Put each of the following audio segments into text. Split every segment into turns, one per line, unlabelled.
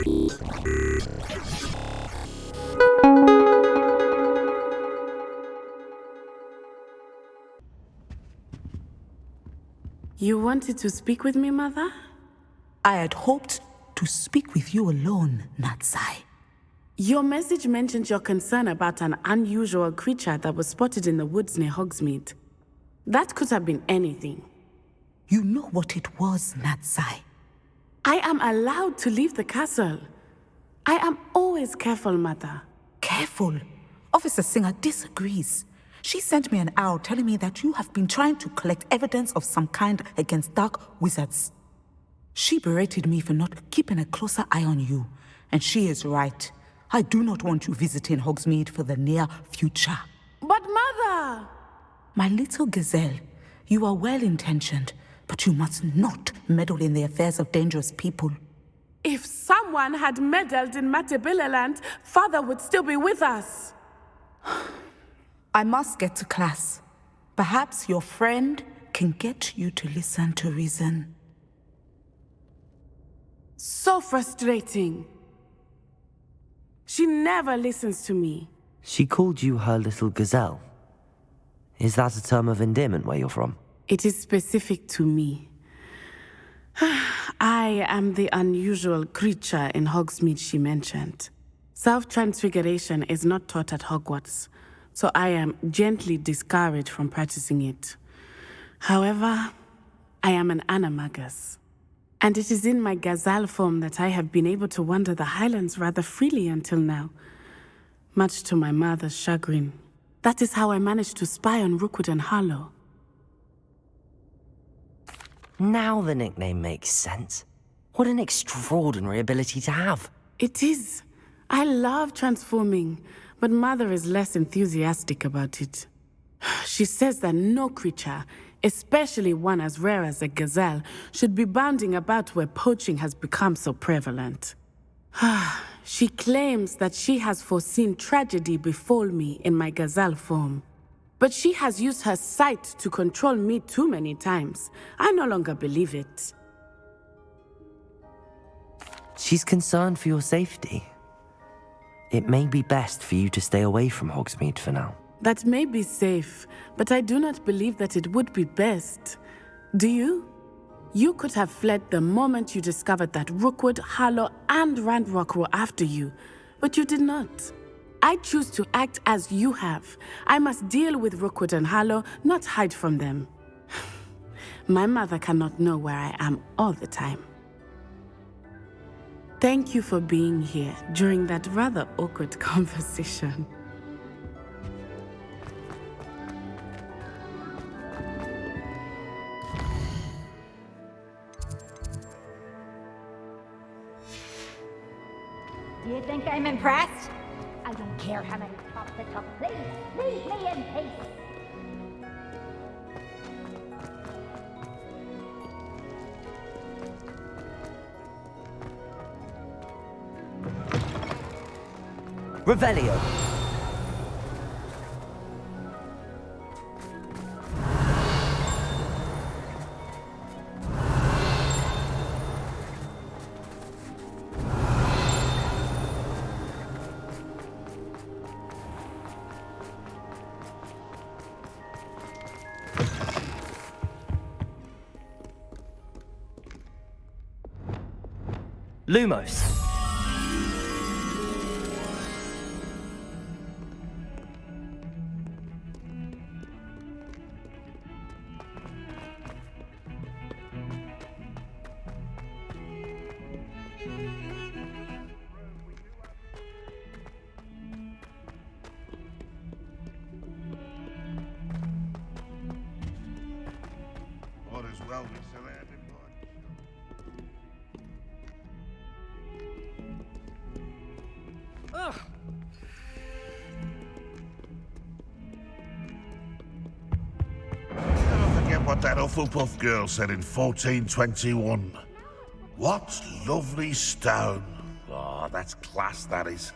You wanted to speak with me, Mother?
I had hoped to speak with you alone, Natsai.
Your message mentioned your concern about an unusual creature that was spotted in the woods near Hogsmeade. That could have been anything.
You know what it was, Natsai.
I am allowed to leave the castle. I am always careful, Mother.
Careful. Officer Singer disagrees. She sent me an owl telling me that you have been trying to collect evidence of some kind against dark wizards. She berated me for not keeping a closer eye on you, and she is right. I do not want you visiting Hogsmeade for the near future.
But Mother!
My little gazelle, you are well-intentioned, but you must not meddle in the affairs of dangerous people.
If someone had meddled in Matabeleland, Father would still be with us.
I must get to class. Perhaps your friend can get you to listen to reason.
So frustrating. She never listens to me.
She called you her little gazelle. Is that a term of endearment where you're from?
It is specific to me. I am the unusual creature in Hogsmeade she mentioned. Self-transfiguration is not taught at Hogwarts, so I am gently discouraged from practicing it. However, I am an animagus, and it is in my gazelle form that I have been able to wander the Highlands rather freely until now, much to my mother's chagrin. That is how I managed to spy on Rookwood and Harlow.
Now the nickname makes sense. What an extraordinary ability to have.
It is. I love transforming, but Mother is less enthusiastic about it. She says that no creature, especially one as rare as a gazelle, should be bounding about where poaching has become so prevalent. She claims that she has foreseen tragedy befall me in my gazelle form. But she has used her sight to control me too many times. I no longer believe it.
She's concerned for your safety. It may be best for you to stay away from Hogsmeade for now.
That may be safe, but I do not believe that it would be best. Do you? You could have fled the moment you discovered that Rookwood, Harlow, and Randrock were after you, but you did not. I choose to act as you have. I must deal with Rookwood and Harlow, not hide from them. My mother cannot know where I am all the time. Thank you for being here during that rather awkward conversation.
You think I'm impressed? I don't care how many tops it took. Please, leave me in peace.
Revelio. Lumos.
Or as well be surrounded by. Never forget what that Hufflepuff girl said in 1421. What lovely stone. Oh, that's class, that is.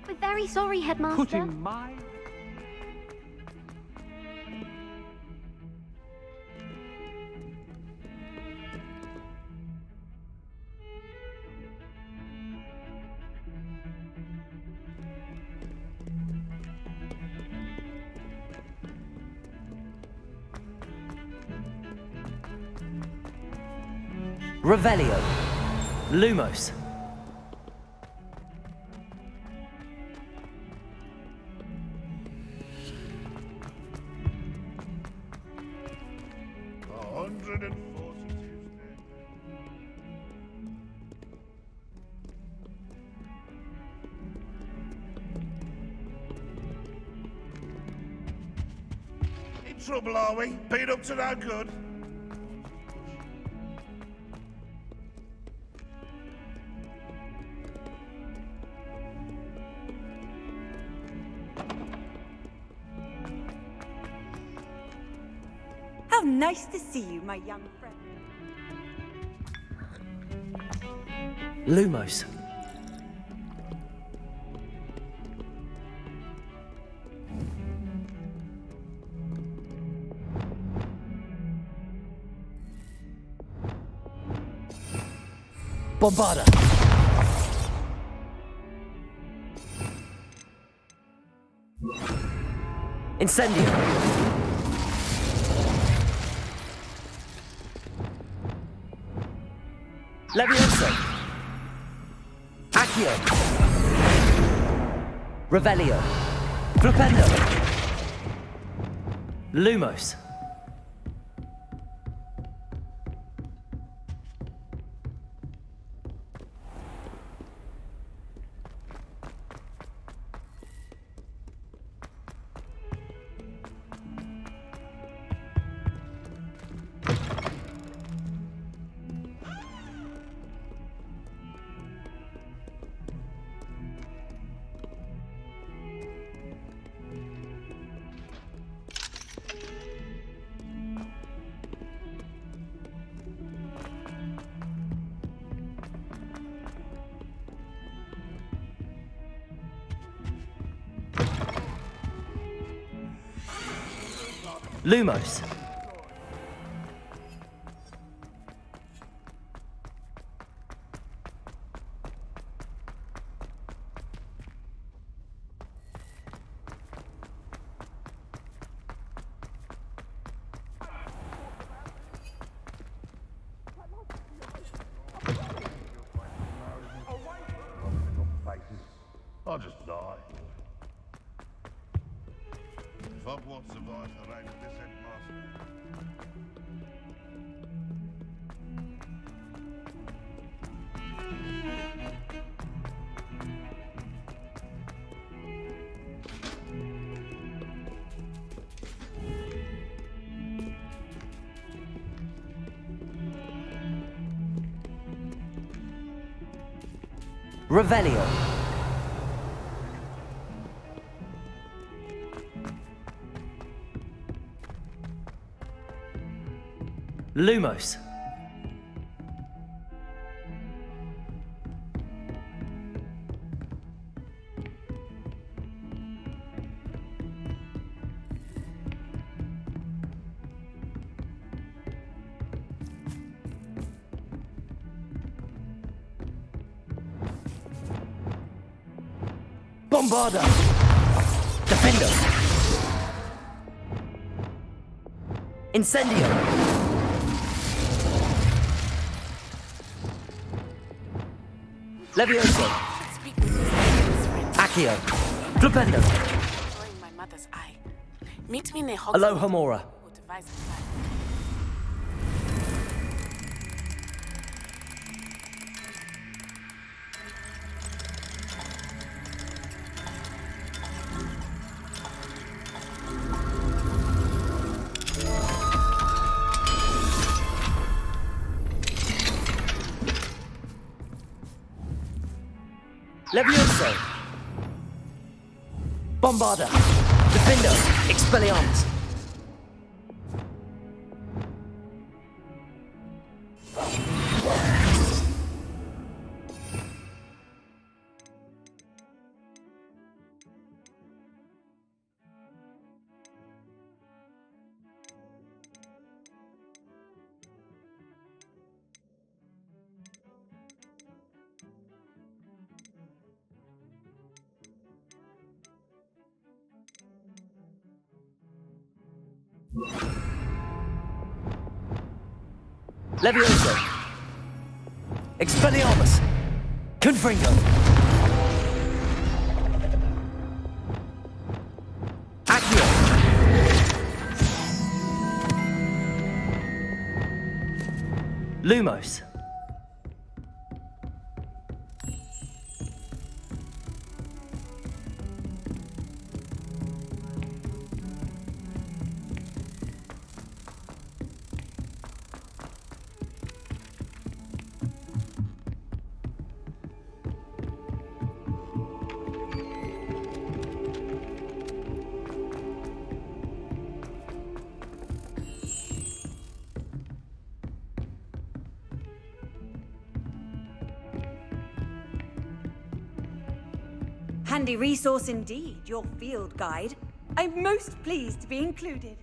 We're very sorry, Headmaster.
Putting my...
Revelio. Lumos.
In trouble, are we? Been up to no good?
How nice to see you, my young friend.
Lumos. Bombarda. Incendio. Levioso. Accio. Revelio. Flipendo. Lumos. Lumos.
I'll just die. If Hogwarts survives the reign of this headmaster.
Revelio. Lumos. Bombarda. Defendo. Incendio. Levioso. Accio. Flipendo.
Destroying my mother's eye. Meet me near Hogwarts.
Aloha Mora.
Or devise a plan.
Levioso. Bombarda. Defendo. Expelliarmus. Levioso. Expelliarmus! Confringo! Accio! Lumos!
Handy resource indeed, your field guide. I'm most pleased to be included.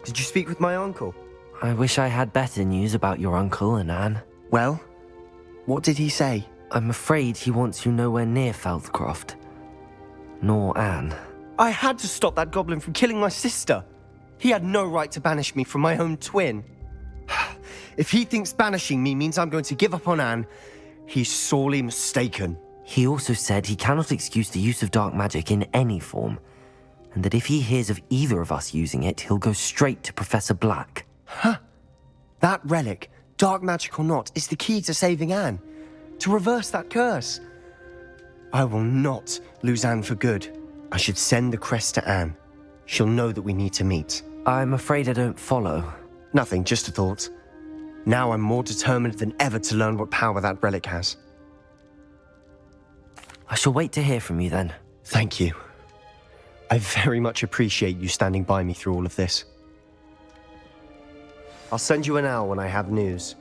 Did you speak with my uncle?
I wish I had better news about your uncle and Anne.
Well, what did he say?
I'm afraid he wants you nowhere near Feldcroft. Nor Anne.
I had to stop that goblin from killing my sister. He had no right to banish me from my own twin. If he thinks banishing me means I'm going to give up on Anne, he's sorely mistaken.
He also said he cannot excuse the use of dark magic in any form, and that if he hears of either of us using it, he'll go straight to Professor Black.
Huh. That relic, dark magic or not, is the key to saving Anne. To reverse that curse. I will not lose Anne for good. I should send the crest to Anne. She'll know that we need to meet.
I'm afraid I don't follow.
Nothing, just a thought. Now I'm more determined than ever to learn what power that relic has.
I shall wait to hear from you then.
Thank you. I very much appreciate you standing by me through all of this. I'll send you an owl when I have news.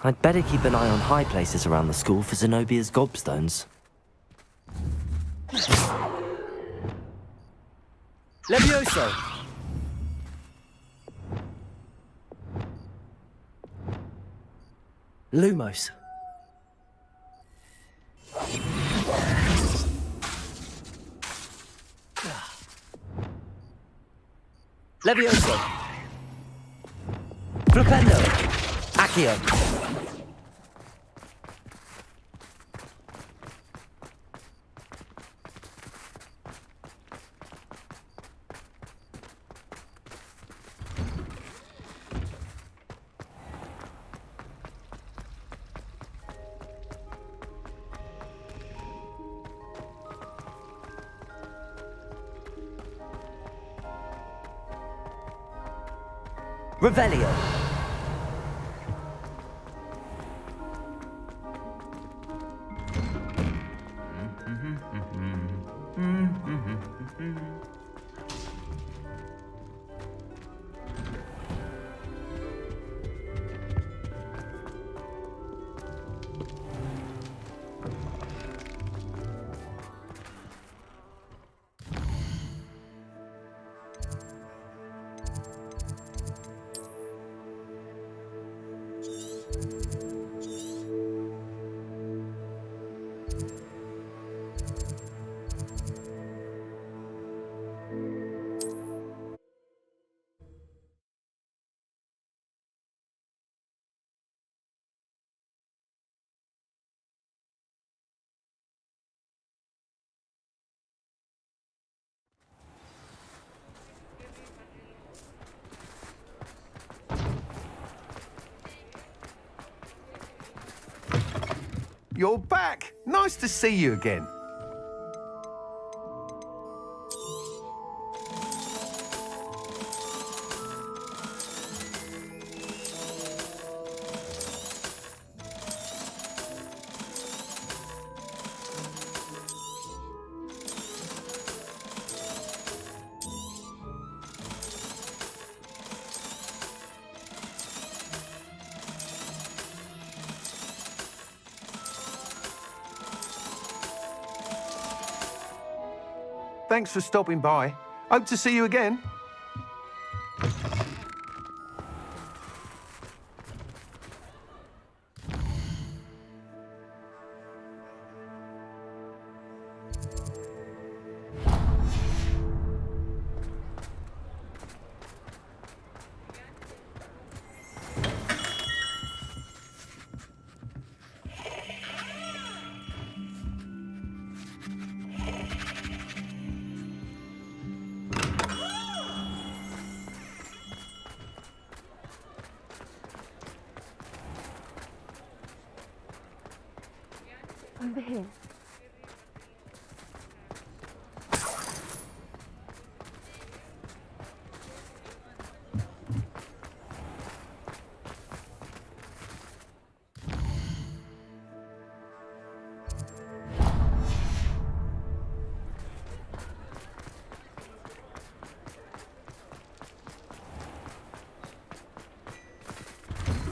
I'd better keep an eye on high places around the school for Zenobia's gobstones.
Levioso! Lumos. Levioso. Flipendo. Accio. Revelio.
You're back! Nice to see you again. Thanks for stopping by. Hope to see you again.
Over here.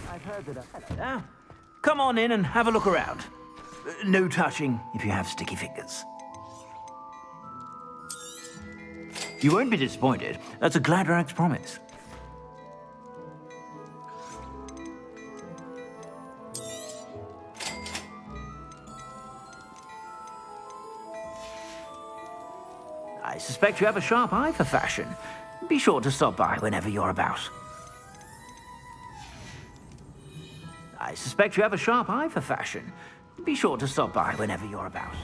I've heard that. Hello there. Come on in and have a look around. No touching if you have sticky fingers. You won't be disappointed. That's a Gladrax promise. I suspect you have a sharp eye for fashion. Be sure to stop by whenever you're about. I suspect you have a sharp eye for fashion. Be sure to stop by whenever you're about.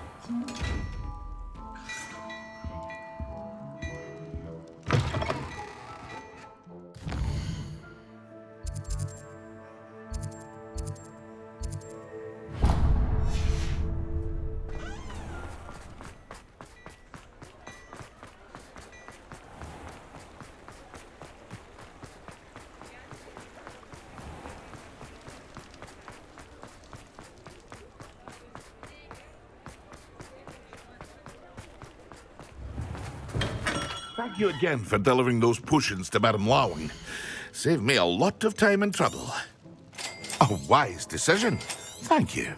Thank you again for delivering those potions to Madame Lowing. Saved me a lot of time and trouble. A wise decision. Thank you.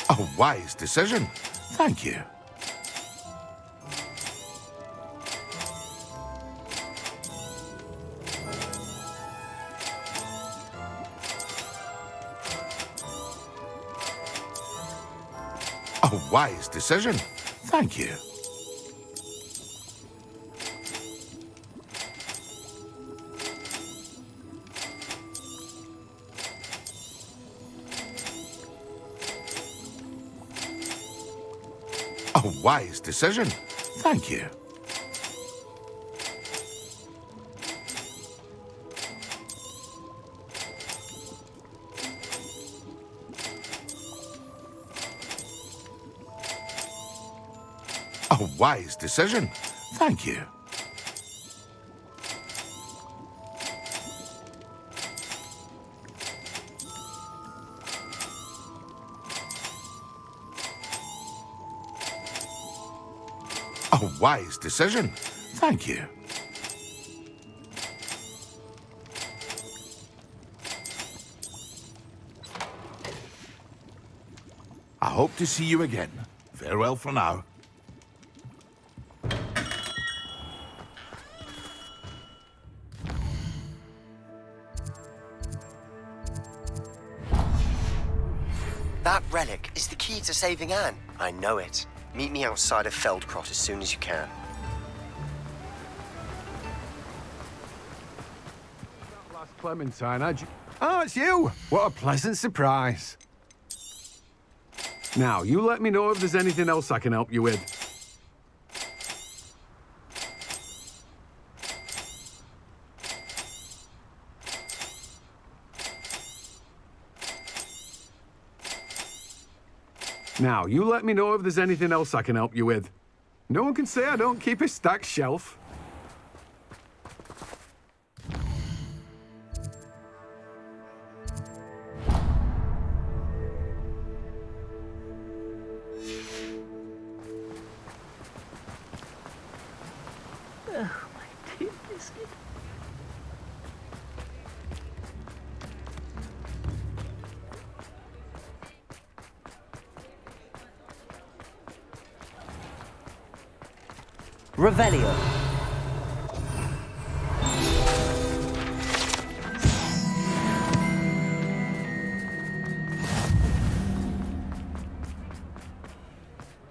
A wise decision. Thank you. A wise decision. Thank you. A wise decision. Thank you. A wise decision. Thank you. A wise decision. Thank you. I hope to see you again. Farewell for now.
That relic is the key to saving Anne. I know it. Meet me outside of Feldcrot as soon as you can.
Last Clementine, Oh, it's you! What a pleasant surprise. Now, you let me know if there's anything else I can help you with. Now, you let me know if there's anything else I can help you with. No one can say I don't keep a stacked shelf.
Revelio.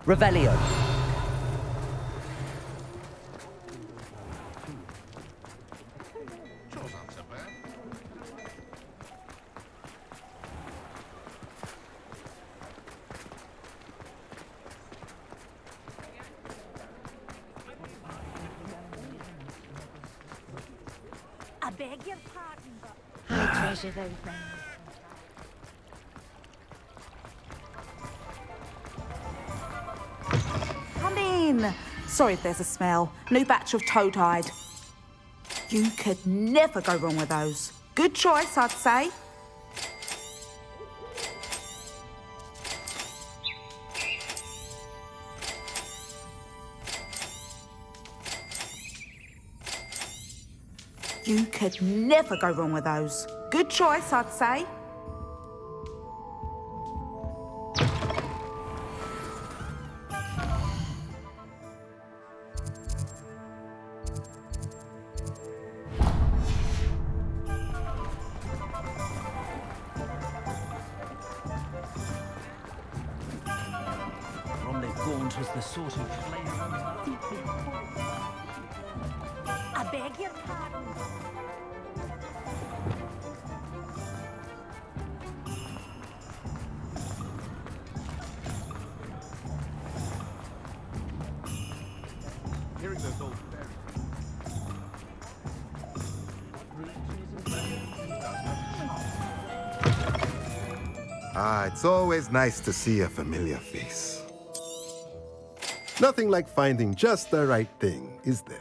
Revelio.
I beg your pardon, but I treasure those things.
Come in. Sorry if there's a smell. New batch of toad-hide. You could never go wrong with those. Good choice, I'd say. You could never go wrong with those. Good choice, I'd say.
Gaunt was the sort of flavour.
I beg your pardon.
Hearing those old
it's always nice to see a familiar face. Nothing like finding just the right thing, is there?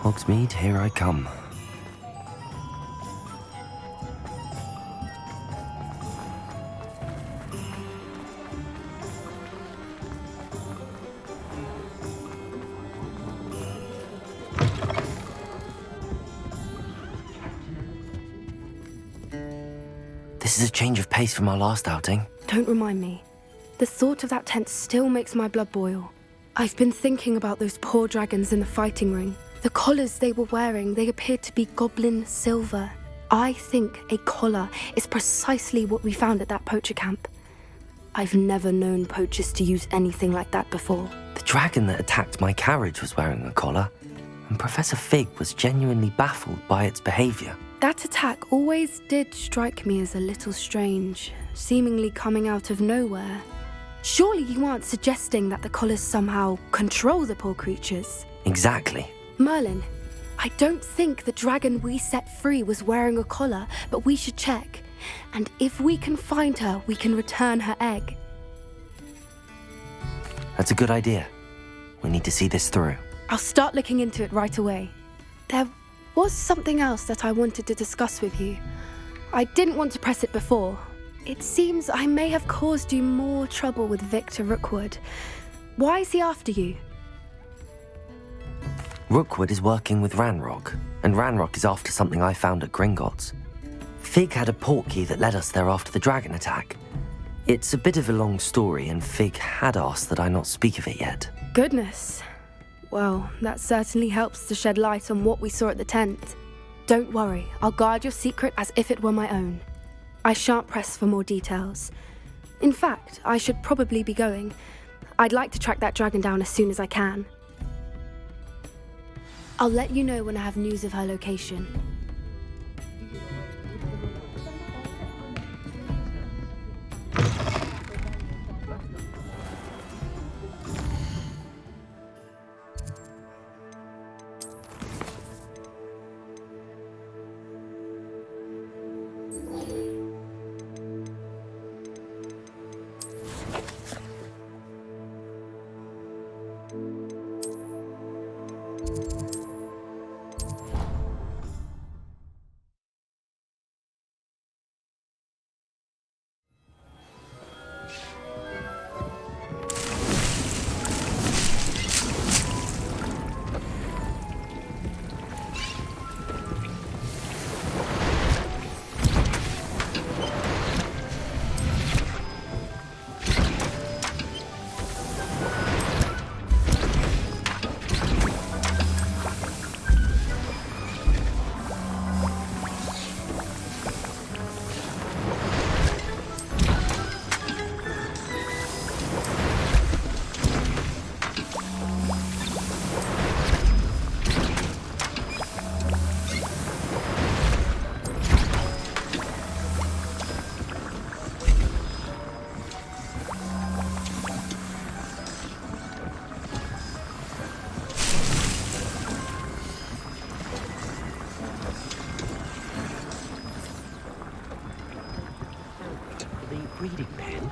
Hogsmeade, here I come. This is a change of pace from our last outing.
Don't remind me. The thought of that tent still makes my blood boil. I've been thinking about those poor dragons in the fighting ring. The collars they were wearing, they appeared to be goblin silver. I think a collar is precisely what we found at that poacher camp. I've never known poachers to use anything like that before.
The dragon that attacked my carriage was wearing a collar, and Professor Fig was genuinely baffled by its behavior.
That attack always did strike me as a little strange, seemingly coming out of nowhere. Surely you aren't suggesting that the collars somehow control the poor creatures?
Exactly.
Merlin, I don't think the dragon we set free was wearing a collar, but we should check. And if we can find her, we can return her egg.
That's a good idea. We need to see this through.
I'll start looking into it right away. There was something else that I wanted to discuss with you. I didn't want to press it before. It seems I may have caused you more trouble with Victor Rookwood. Why is he after you?
Rookwood is working with Ranrock, and Ranrock is after something I found at Gringotts. Fig had a portkey that led us there after the dragon attack. It's a bit of a long story, and Fig had asked that I not speak of it yet.
Goodness. Well, that certainly helps to shed light on what we saw at the tent. Don't worry, I'll guard your secret as if it were my own. I shan't press for more details. In fact, I should probably be going. I'd like to track that dragon down as soon as I can. I'll let you know when I have news of her location.
Reading pen?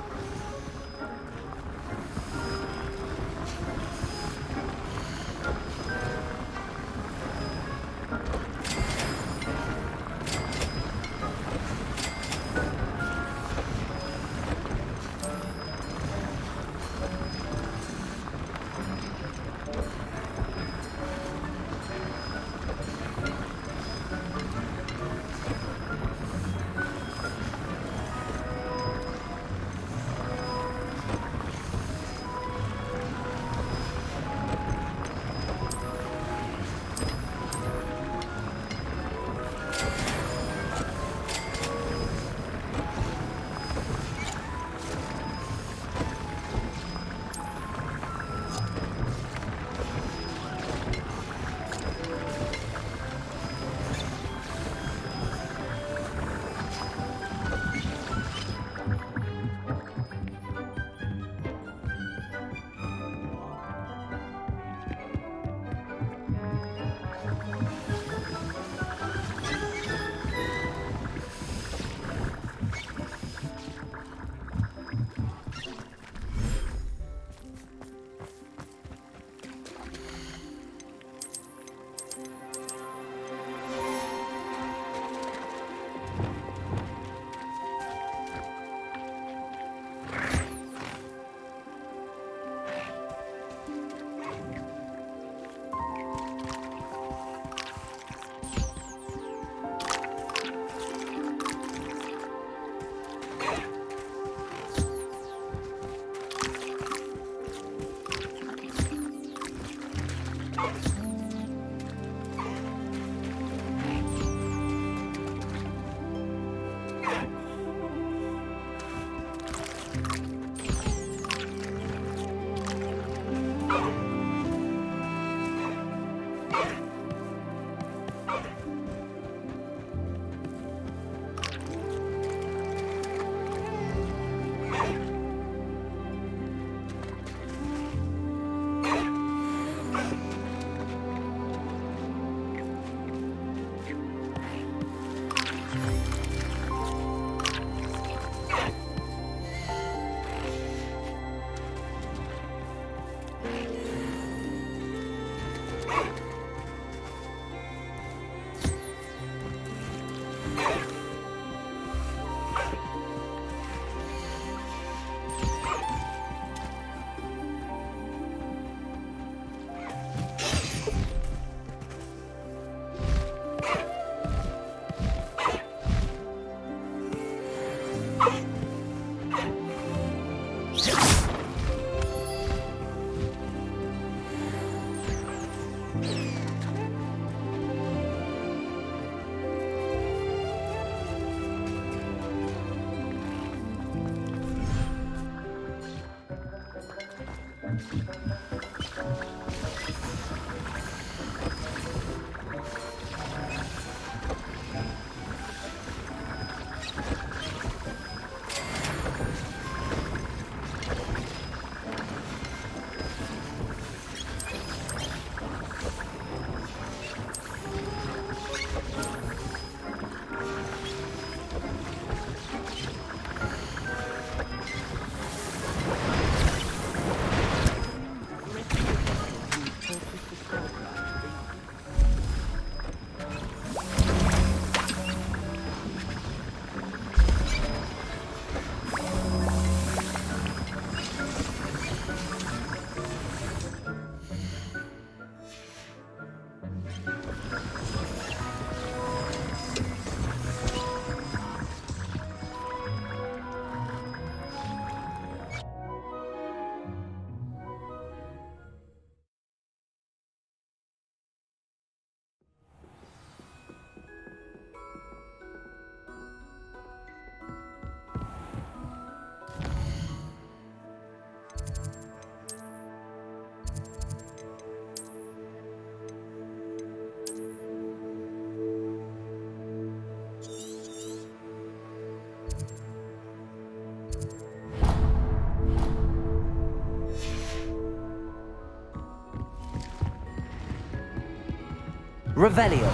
Revelio.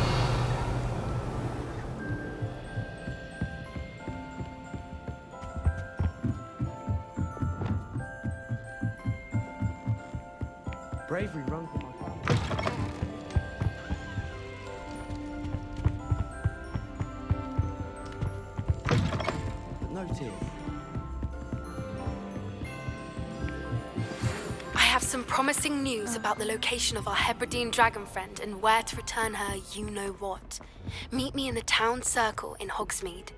Bravery runs in my family. No tears.
I have some promising news about the location of our Hebridean dragon friend and where to return her you-know-what. Meet me in the town circle in Hogsmeade.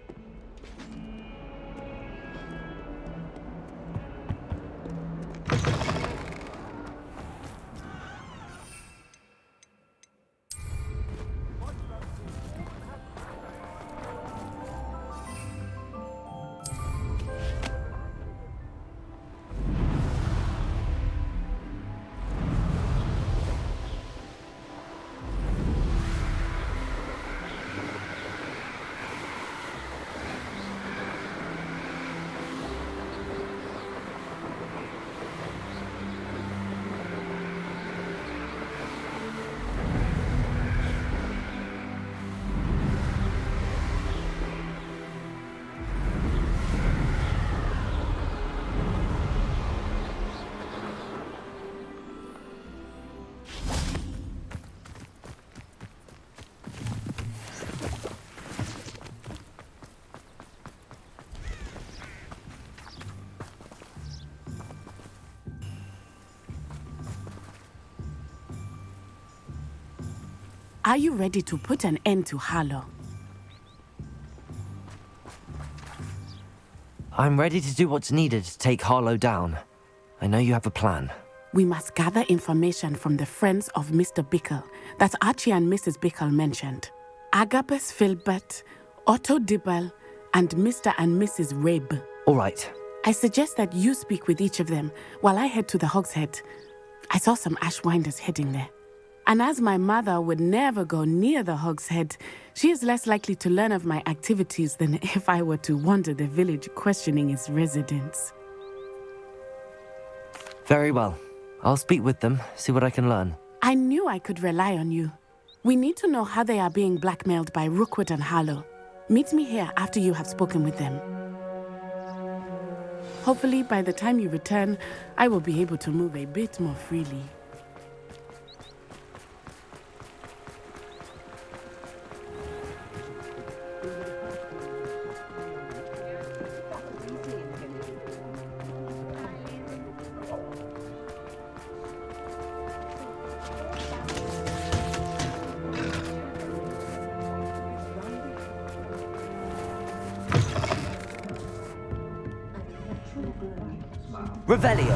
Are you ready to put an end to Harlow?
I'm ready to do what's needed to take Harlow down. I know you have a plan.
We must gather information from the friends of Mr. Bickle that Archie and Mrs. Bickle mentioned. Agabus Filbert, Otto Dibble, and Mr. and Mrs. Rabe.
All right.
I suggest that you speak with each of them while I head to the Hogshead. I saw some Ashwinders heading there. And as my mother would never go near the Hogshead, she is less likely to learn of my activities than if I were to wander the village questioning its residents.
Very well. I'll speak with them, see what I can learn.
I knew I could rely on you. We need to know how they are being blackmailed by Rookwood and Harlow. Meet me here after you have spoken with them. Hopefully, by the time you return, I will be able to move a bit more freely.
Revelio.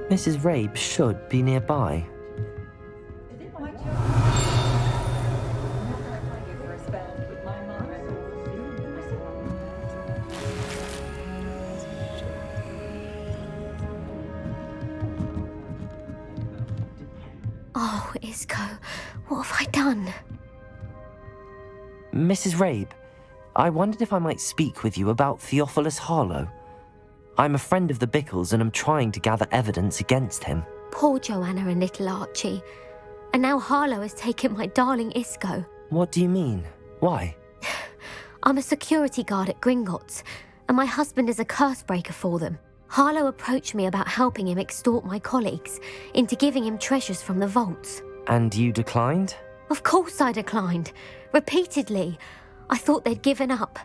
Mrs. Rabe should be nearby.
Oh, Isco, what have I done?
Mrs. Rabe, I wondered if I might speak with you about Theophilus Harlow. I'm a friend of the Bickles and I'm trying to gather evidence against him.
Poor Joanna and little Archie. And now Harlow has taken my darling Isco.
What do you mean? Why?
I'm a security guard at Gringotts, and my husband is a curse breaker for them. Harlow approached me about helping him extort my colleagues into giving him treasures from the vaults.
And you declined?
Of course I declined. Repeatedly. I thought they'd given up,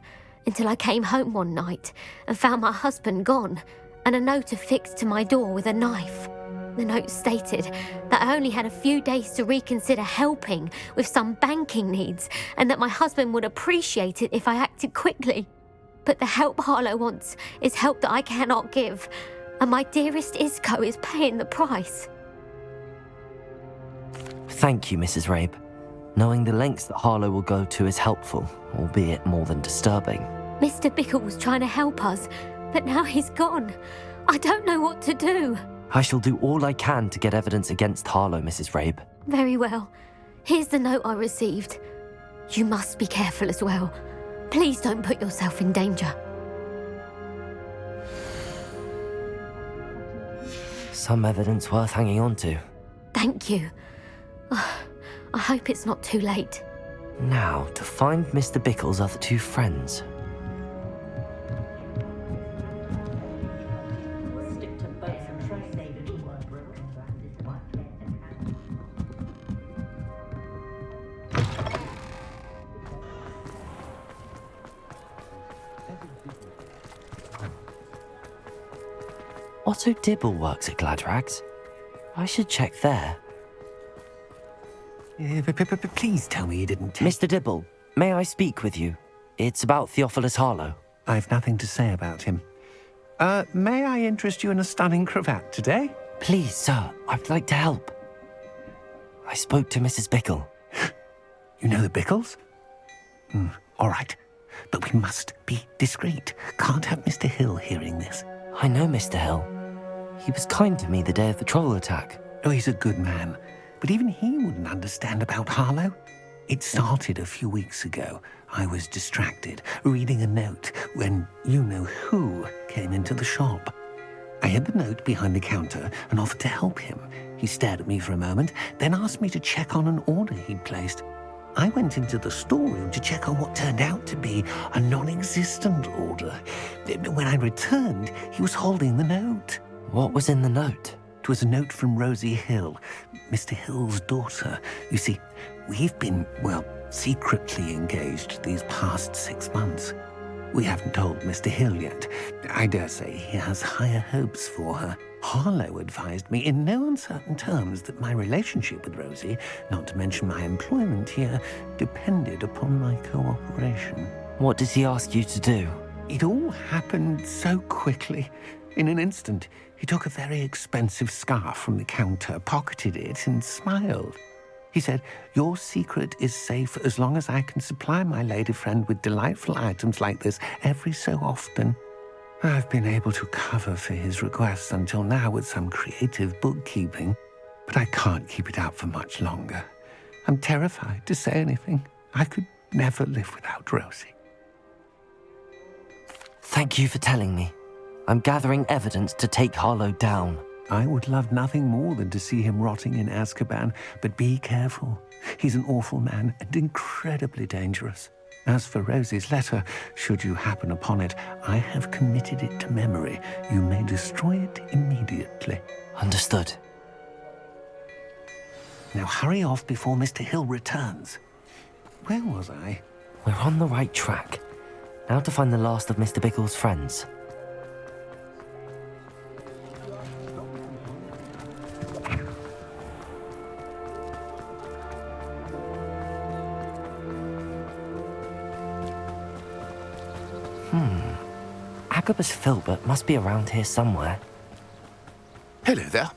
until I came home one night and found my husband gone, and a note affixed to my door with a knife. The note stated that I only had a few days to reconsider helping with some banking needs, and that my husband would appreciate it if I acted quickly. But the help Harlow wants is help that I cannot give, and my dearest Isco is paying the price.
Thank you, Mrs. Rabe. Knowing the lengths that Harlow will go to is helpful, albeit more than disturbing.
Mr. Bickle was trying to help us, but now he's gone. I don't know what to do.
I shall do all I can to get evidence against Harlow, Mrs. Rabe.
Very well. Here's the note I received. You must be careful as well. Please don't put yourself in danger.
Some evidence worth hanging on to.
Thank you. I hope it's not too late.
Now, to find Mr. Bickle's other two friends. Otto Dibble works at Gladrags. I should check there.
Please tell me you didn't take...
Mr. Dibble, may I speak with you? It's about Theophilus Harlow.
I've nothing to say about him. May I interest you in a stunning cravat today?
Please, sir, I'd like to help. I spoke to Mrs. Bickle.
You know the Bickles? All right, but we must be discreet. Can't have Mr. Hill hearing this.
I know Mr. Hill. He was kind to me the day of the troll attack.
Oh, he's a good man. But even he wouldn't understand about Harlow. It started a few weeks ago. I was distracted, reading a note, when you-know-who came into the shop. I hid the note behind the counter and offered to help him. He stared at me for a moment, then asked me to check on an order he'd placed. I went into the storeroom to check on what turned out to be a non-existent order. When I returned, he was holding the note.
What was in the note?
It was a note from Rosie Hill, Mr. Hill's daughter. You see, we've been, secretly engaged these past 6 months. We haven't told Mr. Hill yet. I dare say he has higher hopes for her. Harlow advised me in no uncertain terms that my relationship with Rosie, not to mention my employment here, depended upon my cooperation.
What does he ask you to do?
It all happened so quickly. In an instant, he took a very expensive scarf from the counter, pocketed it, and smiled. He said, "Your secret is safe as long as I can supply my lady friend with delightful items like this every so often." I've been able to cover for his requests until now with some creative bookkeeping, but I can't keep it out for much longer. I'm terrified to say anything. I could never live without Rosie.
Thank you for telling me. I'm gathering evidence to take Harlow down.
I would love nothing more than to see him rotting in Azkaban, but be careful. He's an awful man and incredibly dangerous. As for Rosie's letter, should you happen upon it, I have committed it to memory. You may destroy it immediately.
Understood.
Now hurry off before Mr. Hill returns. Where was I?
We're on the right track. Now to find the last of Mr. Bickle's friends. Agabus Filbert must be around here somewhere.
Hello there.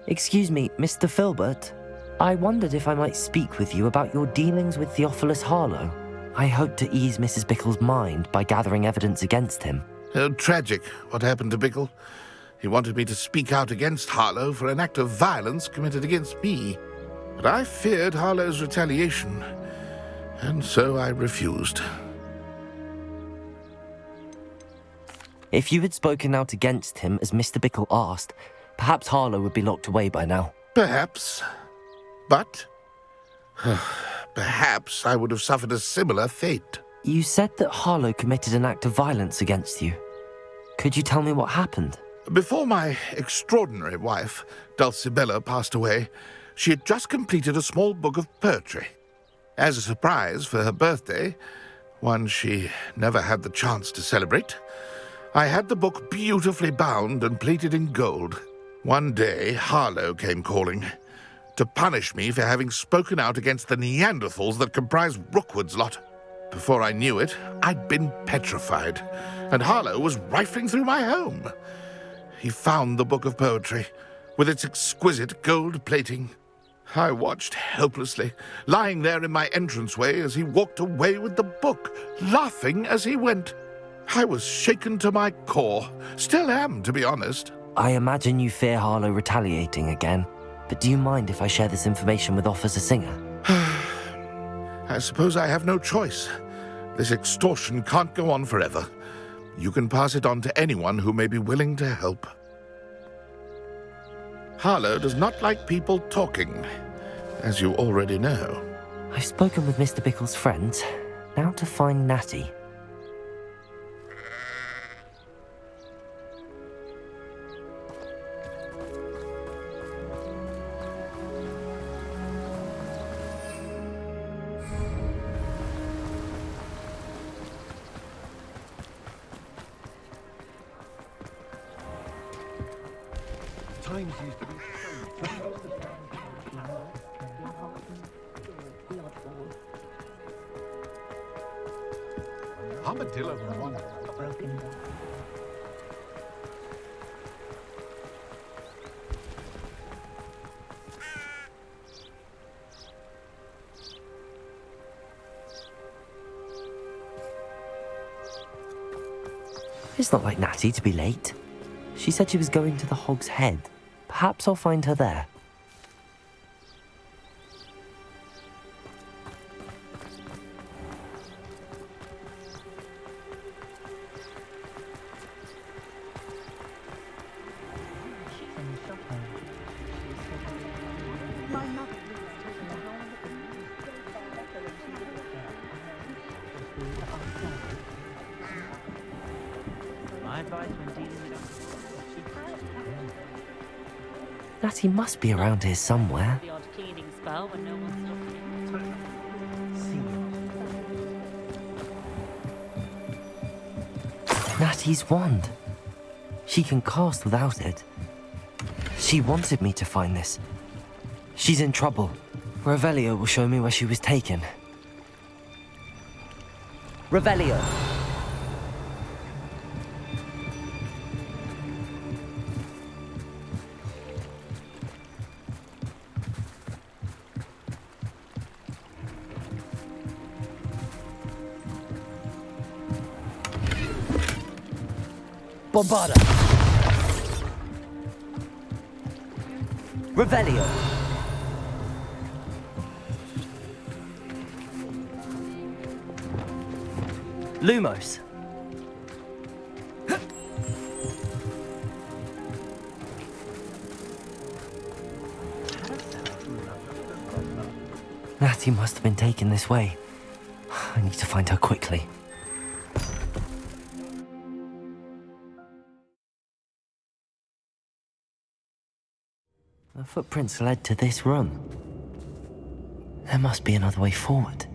Excuse me, Mr. Filbert. I wondered if I might speak with you about your dealings with Theophilus Harlow. I hope to ease Mrs. Bickle's mind by gathering evidence against him.
Oh, tragic what happened to Bickle. He wanted me to speak out against Harlow for an act of violence committed against me. But I feared Harlow's retaliation, and so I refused.
If you had spoken out against him as Mr. Bickle asked, perhaps Harlow would be locked away by now.
Perhaps. But perhaps I would have suffered a similar fate.
You said that Harlow committed an act of violence against you. Could you tell me what happened?
Before my extraordinary wife, Dulcibella, passed away, she had just completed a small book of poetry. As a surprise for her birthday, one she never had the chance to celebrate, I had the book beautifully bound and plated in gold. One day, Harlow came calling to punish me for having spoken out against the Neanderthals that comprise Rookwood's lot. Before I knew it, I'd been petrified, and Harlow was rifling through my home. He found the book of poetry, with its exquisite gold plating. I watched helplessly, lying there in my entranceway as he walked away with the book, laughing as he went. I was shaken to my core. Still am, to be honest.
I imagine you fear Harlow retaliating again, but do you mind if I share this information with Officer Singer?
I suppose I have no choice. This extortion can't go on forever. You can pass it on to anyone who may be willing to help. Harlow does not like people talking, as you already know.
I've spoken with Mr. Bickle's friends. Now to find Natty.
Times used to be Armadillo one.
It's not like Natty to be late. She said she was going to the Hog's Head. Perhaps I'll find her there. Natty must be around here somewhere.
The odd cleaning spell when no one's looking.
Natty's wand. She can cast without it. She wanted me to find this. She's in trouble. Revelio will show me where she was taken. Revelio! Bombarda! Revelio! Lumos! Natty must have been taken this way. I need to find her quickly. The footprints led to this room. There must be another way forward.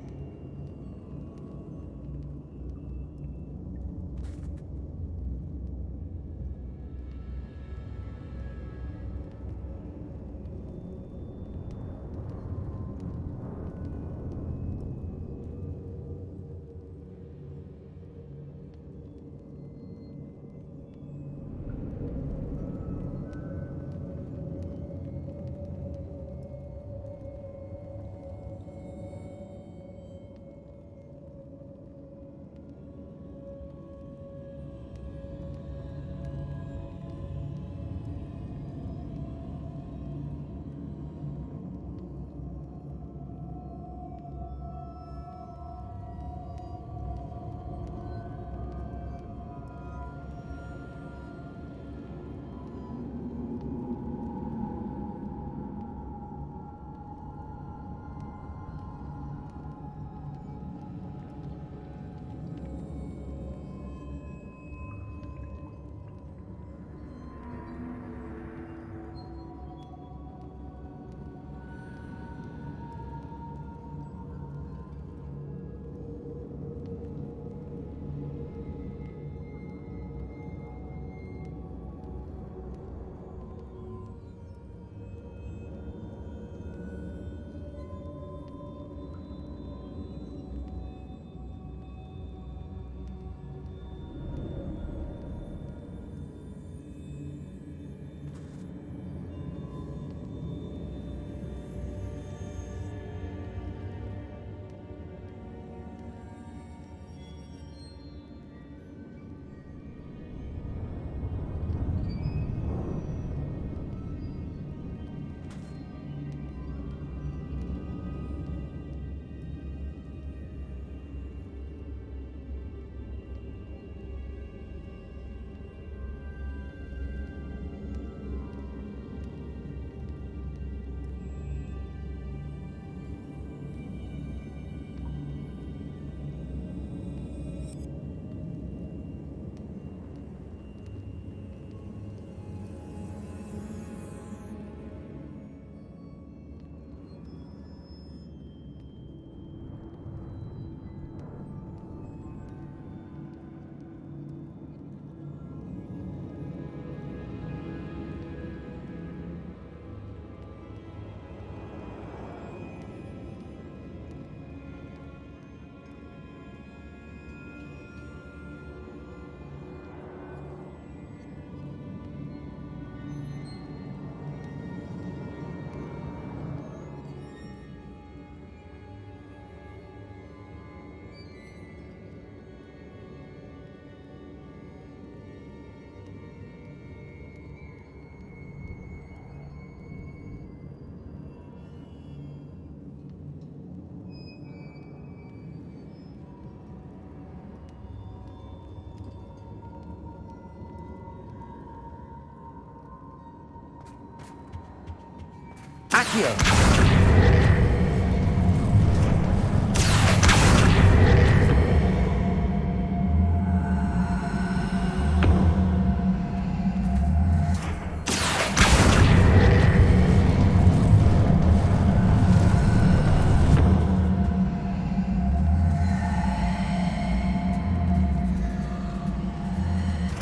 Accio!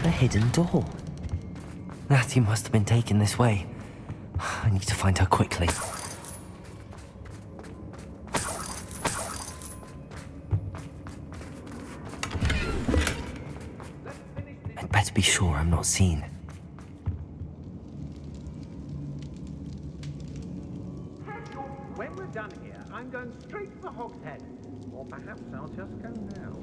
A hidden door. Natty must have been taken this way. I need to find her quickly. I'd better be sure I'm not seen.
When we're done here, I'm going straight to the Hogshead. Or perhaps I'll just go now.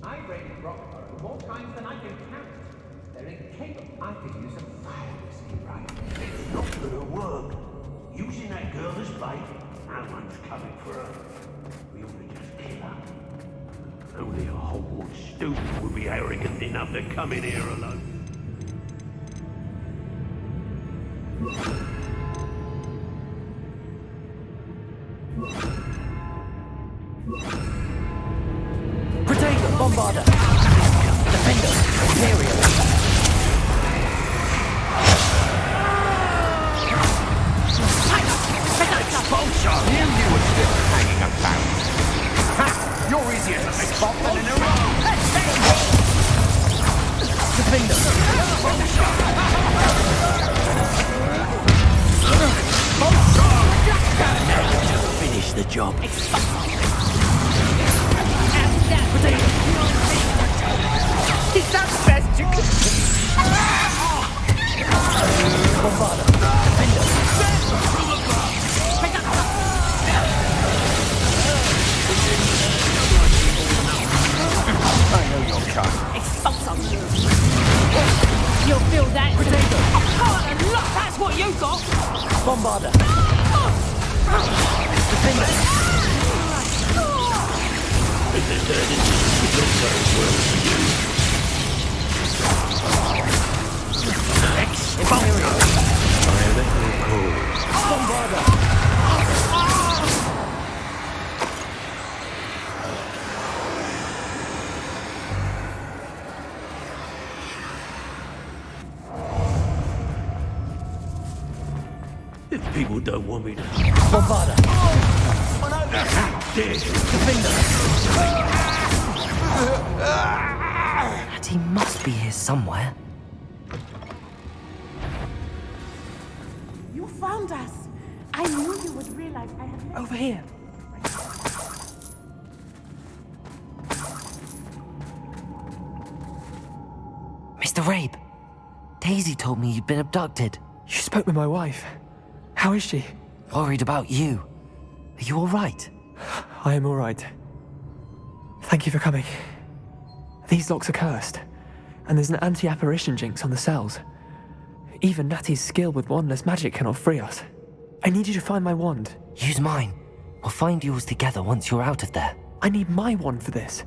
I've raided Rockborough more times than I can count. They're incapable. I could use a fire escape right.
It's not gonna work. Using that girl as bait, no one's coming for her. We ought to just kill her. Only a Hogwarts student would be arrogant enough to come in here alone.
Protego, Bombarder! Defender, Imperial!
Expulsion! You were still hanging about. Ha! You're easier to spot than in a row!
Defender! Finish the job.
Is that the best you could...
Bombarder! Defender!
I know your kind.
You'll feel that.
Protego!
Look, that's what you got.
Bombarder! Defender! Bombarder!
If people don't want me to...
Bombarder!
How dare you?
Defender! And he must be here somewhere.
You found us. I knew you would realize I had left.
Over here.
Mr. Rabe, Daisy told me you'd been abducted.
You spoke with my wife. How is she?
Worried about you. Are you all right?
I am all right. Thank you for coming. These locks are cursed, and there's an anti-apparition jinx on the cells. Even Natty's skill with wandless magic cannot free us. I need you to find my wand.
Use mine. We'll find yours together once you're out of there.
I need my wand for this.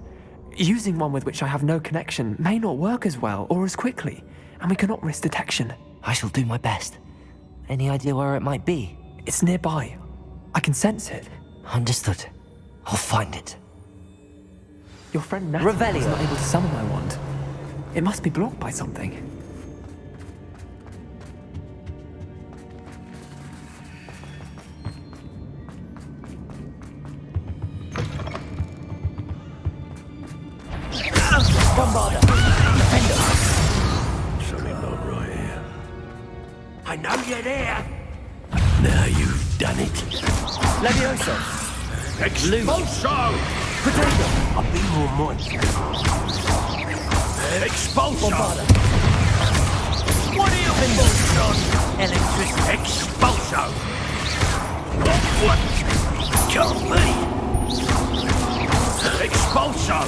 Using one with which I have no connection may not work as well or as quickly, and we cannot risk detection.
I shall do my best. Any idea where it might be?
It's nearby. I can sense it.
Understood. I'll find it.
Your friend Natalie was
Revelio.
not able to summon my wand. It must be blocked by something.
Bombarder! Defender! Something not right here. I know you're there! Now you've done it.
Levioso!
Expulso! Potato! I'll be more monster. Expulso!
Bombarder!
What are you built on? Electric expulso! What? Can't be! Expulso!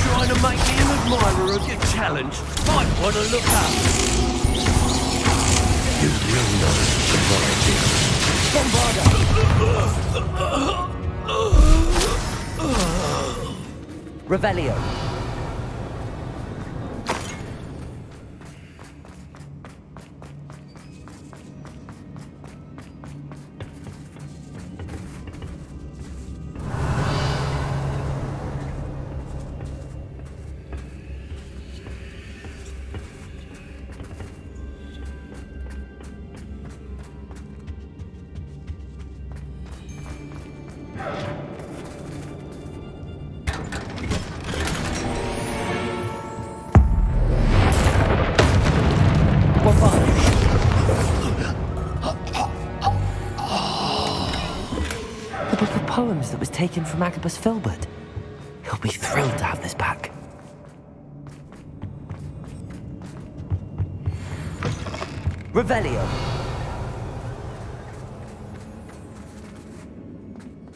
Trying to make me an admirer of your challenge. Might want to look up. You will know
Bombarder! Revelio! The book of poems that was taken from Agabus Filbert. He'll be thrilled to have this back. Revelio.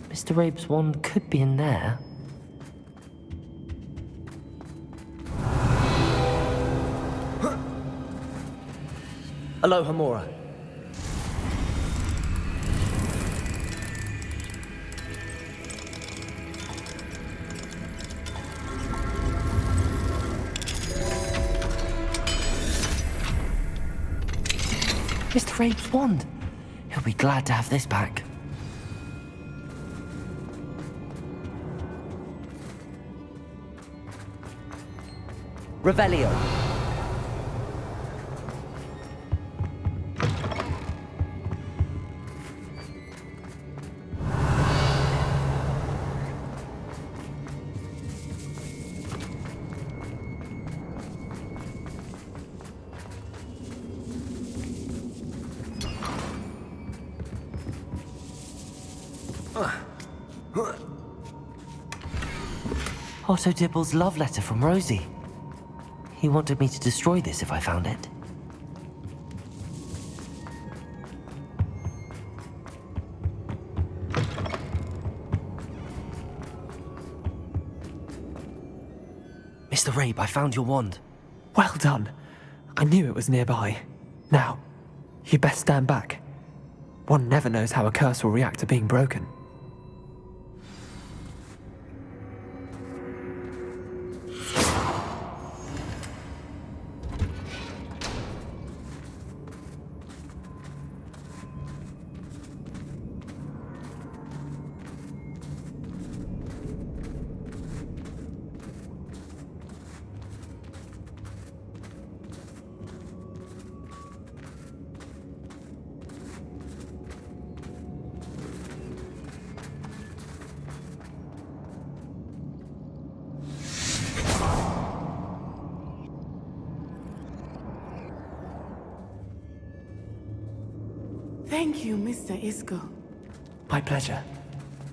Mr. Rabe's wand could be in there. Aloha Mora. Mr. Rabe's wand. He'll be glad to have this back. Revelio. Otto Dibble's love letter from Rosie. He wanted me to destroy this if I found it. Mr. Rabe, I found your wand.
Well done. I knew it was nearby. Now, you best stand back. One never knows how a curse will react to being broken.
Thank you, Mr. Isco.
My pleasure.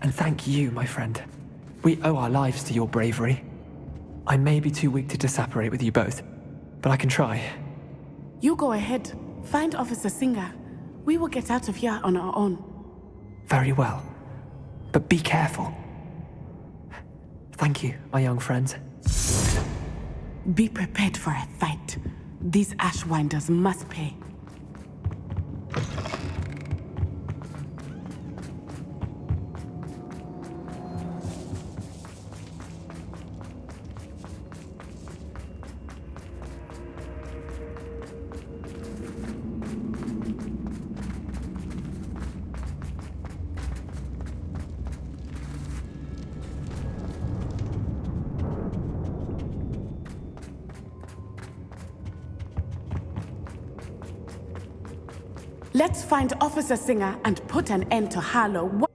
And thank you, my friend. We owe our lives to your bravery. I may be too weak to disapparate with you both, but I can try.
You go ahead. Find Officer Singer. We will get out of here on our own.
Very well. But be careful. Thank you, my young friends.
Be prepared for a fight. These Ashwinders must pay. Let's find Officer Singer and put an end to Harlow.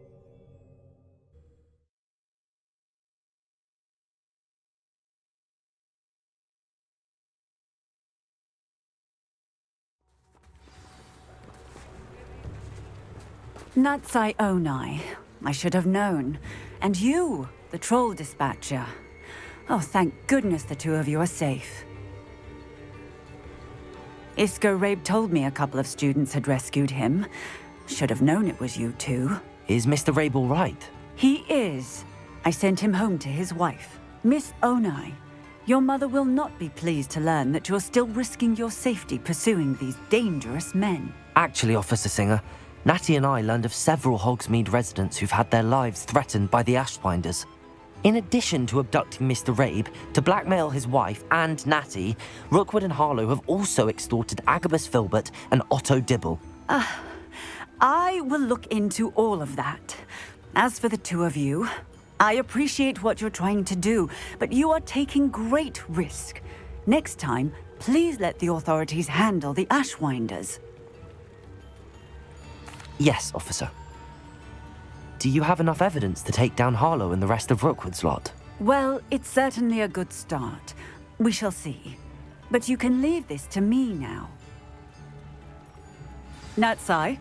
Natsai Onai. I should have known. And you, the troll dispatcher. Oh, thank goodness the two of you are safe. Isco Rabe told me a couple of students had rescued him. Should have known it was you two.
Is Mr. Rabe all right?
He is. I sent him home to his wife. Miss Onai, your mother will not be pleased to learn that you're still risking your safety pursuing these dangerous men.
Actually, Officer Singer, Natty and I learned of several Hogsmeade residents who've had their lives threatened by the Ashwinders. In addition to abducting Mr. Rabe to blackmail his wife and Natty, Rookwood and Harlow have also extorted Agabus Filbert and Otto Dibble.
I will look into all of that. As for the two of you, I appreciate what you're trying to do, but you are taking great risk. Next time, please let the authorities handle the Ashwinders.
Yes, officer. Do you have enough evidence to take down Harlow and the rest of Rookwood's lot?
Well, it's certainly a good start. We shall see. But you can leave this to me now. Natsai,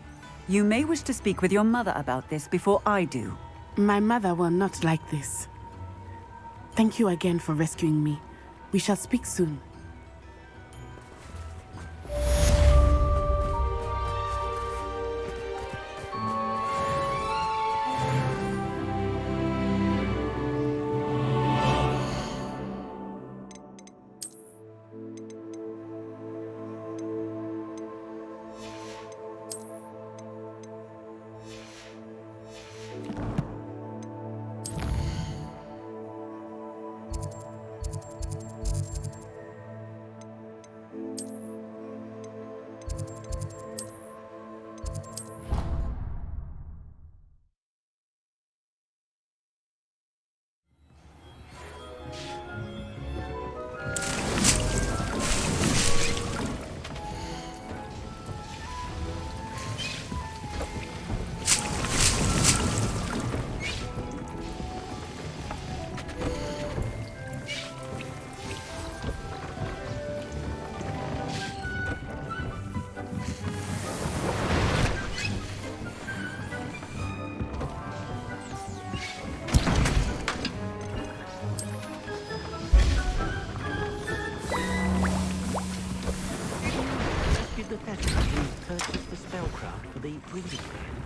you may wish to speak with your mother about this before I do.
My mother will not like this. Thank you again for rescuing me. We shall speak soon.
Did the Thatcher purchase the spellcraft for the breeding bed?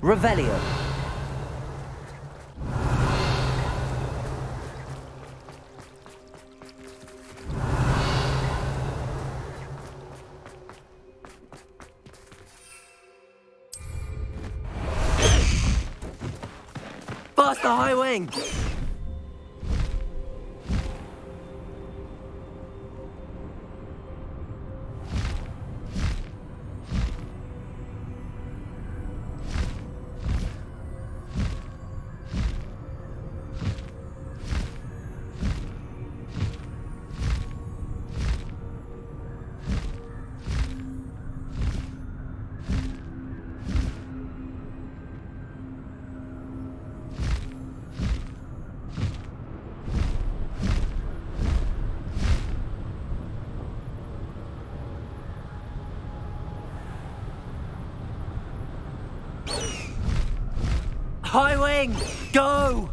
Revelio. Faster, high wing! High wing, go!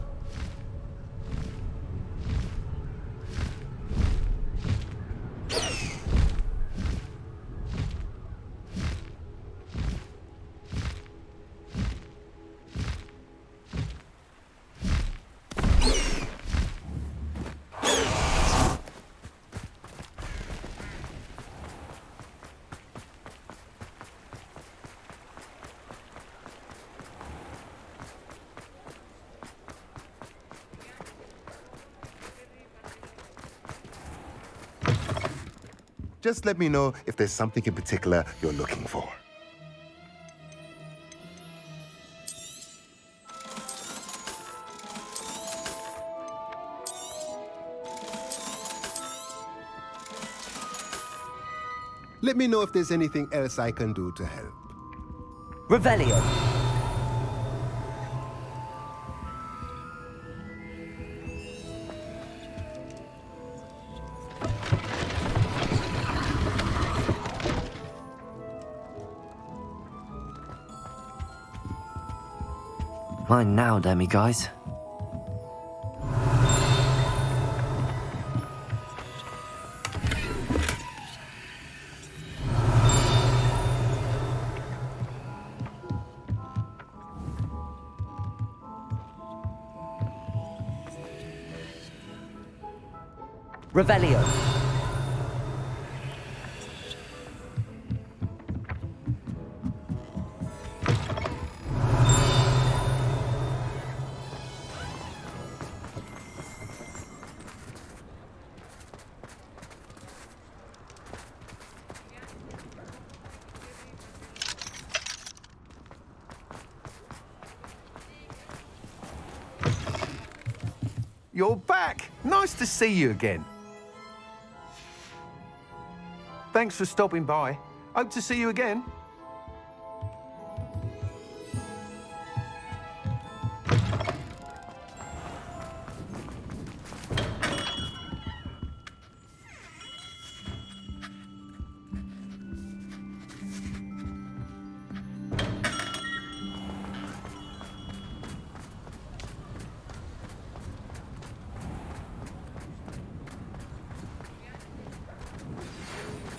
Just let me know if there's something in particular you're looking for. Let me know if there's anything else I can do to help.
Revelio. Mine now, demi-guys. Revelio.
You're back! Nice to see you again. Thanks for stopping by. Hope to see you again.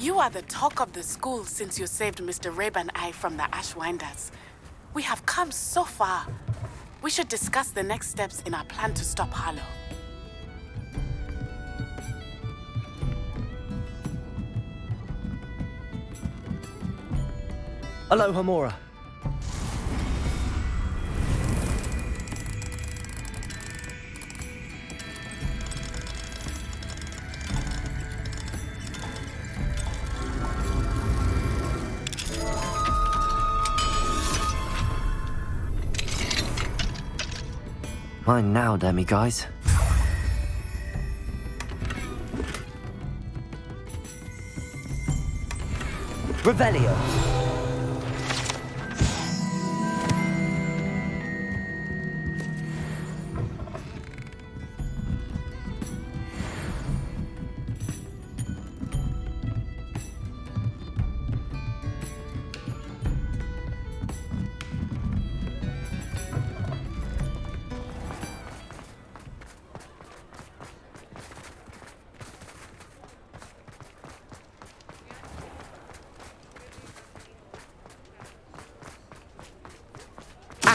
You are the talk of the school since you saved Mr. Rabe and I from the Ashwinders. We have come so far. We should discuss the next steps in our plan to stop Harlow.
Aloha Mora. Mine now, demi-guys. Revelio.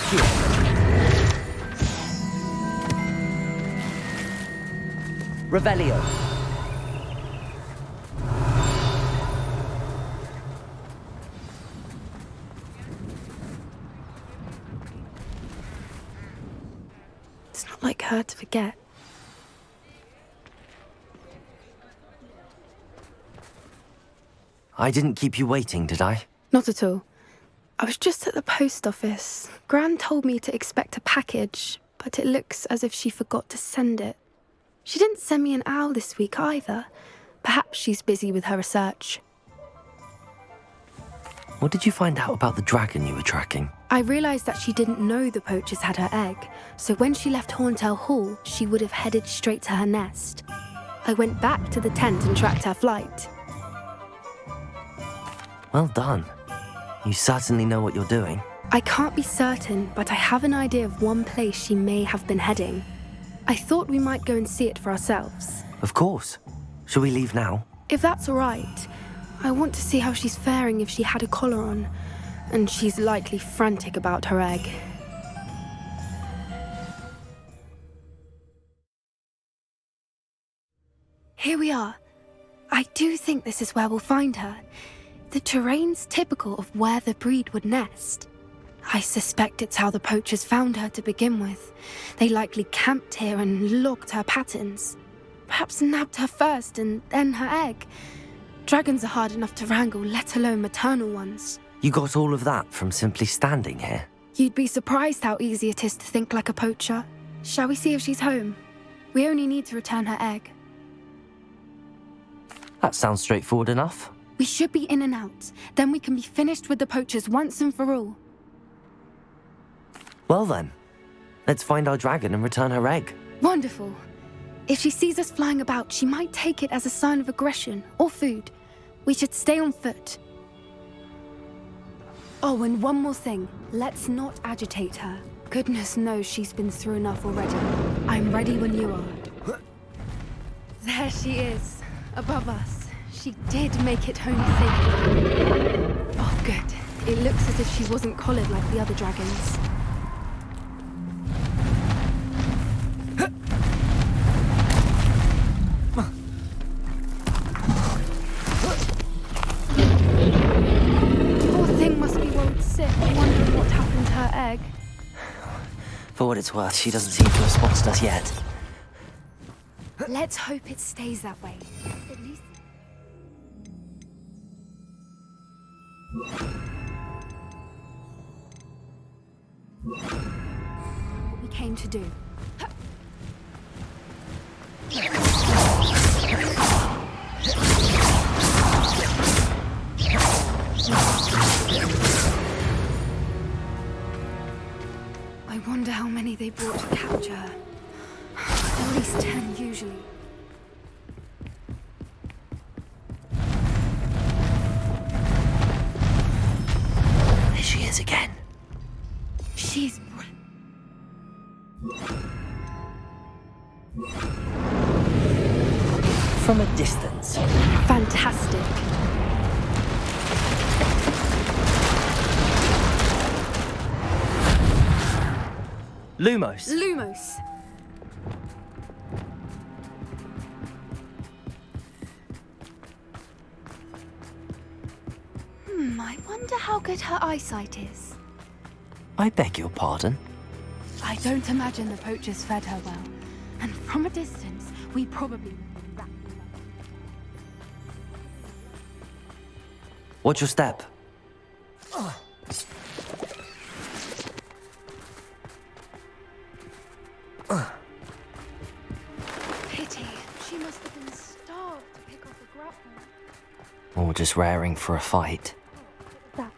Accio! Revelio.
It's not like her to forget.
I didn't keep you waiting, did I?
Not at all. I was just at the post office. Gran told me to expect a package, but it looks as if she forgot to send it. She didn't send me an owl this week either. Perhaps she's busy with her research.
What did you find out about the dragon you were tracking?
I realised that she didn't know the poachers had her egg, so when she left Horntail Hall, she would have headed straight to her nest. I went back to the tent and tracked her flight.
Well done. You certainly know what you're doing.
I can't be certain, but I have an idea of one place she may have been heading. I thought we might go and see it for ourselves.
Of course. Shall we leave now?
If that's all right. I want to see how she's faring if she had a collar on. And she's likely frantic about her egg. Here we are. I do think this is where we'll find her. The terrain's typical of where the breed would nest. I suspect it's how the poachers found her to begin with. They likely camped here and logged her patterns. Perhaps nabbed her first and then her egg. Dragons are hard enough to wrangle, let alone maternal ones.
You got all of that from simply standing here?
You'd be surprised how easy it is to think like a poacher. Shall we see if she's home? We only need to return her egg.
That sounds straightforward enough.
We should be in and out. Then we can be finished with the poachers once and for all.
Well then, let's find our dragon and return her egg.
Wonderful. If she sees us flying about, she might take it as a sign of aggression or food. We should stay on foot. Oh, and one more thing. Let's not agitate her. Goodness knows she's been through enough already. I'm ready when you are. There she is, above us. She did make it home safely. Oh, good. It looks as if she wasn't collared like the other dragons. Poor thing must be worried sick, wondering what happened to her egg.
For what it's worth, she doesn't seem to have spotted us yet.
Let's hope it stays that way. At least... What we came to do. I wonder how many they brought to capture her. At least 10 usually.
There she is again.
She's...
From a distance.
fantastic.
Lumos.
Lumos. I wonder how good her eyesight is.
I beg your pardon?
I don't imagine the poachers fed her well. And from a distance, we probably...
Watch your step.
Pity. She must have been starved to pick off a grapple.
Or just raring for a fight.
That.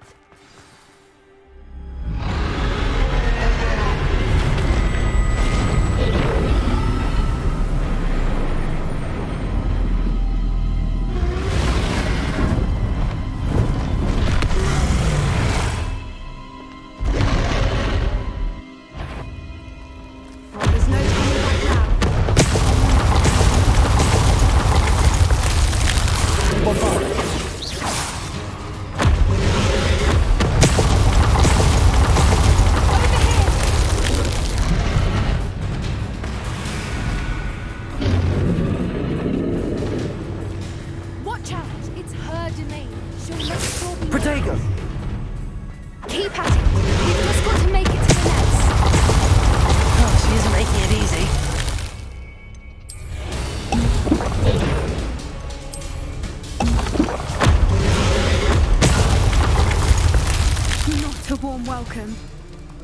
There's no turning back now.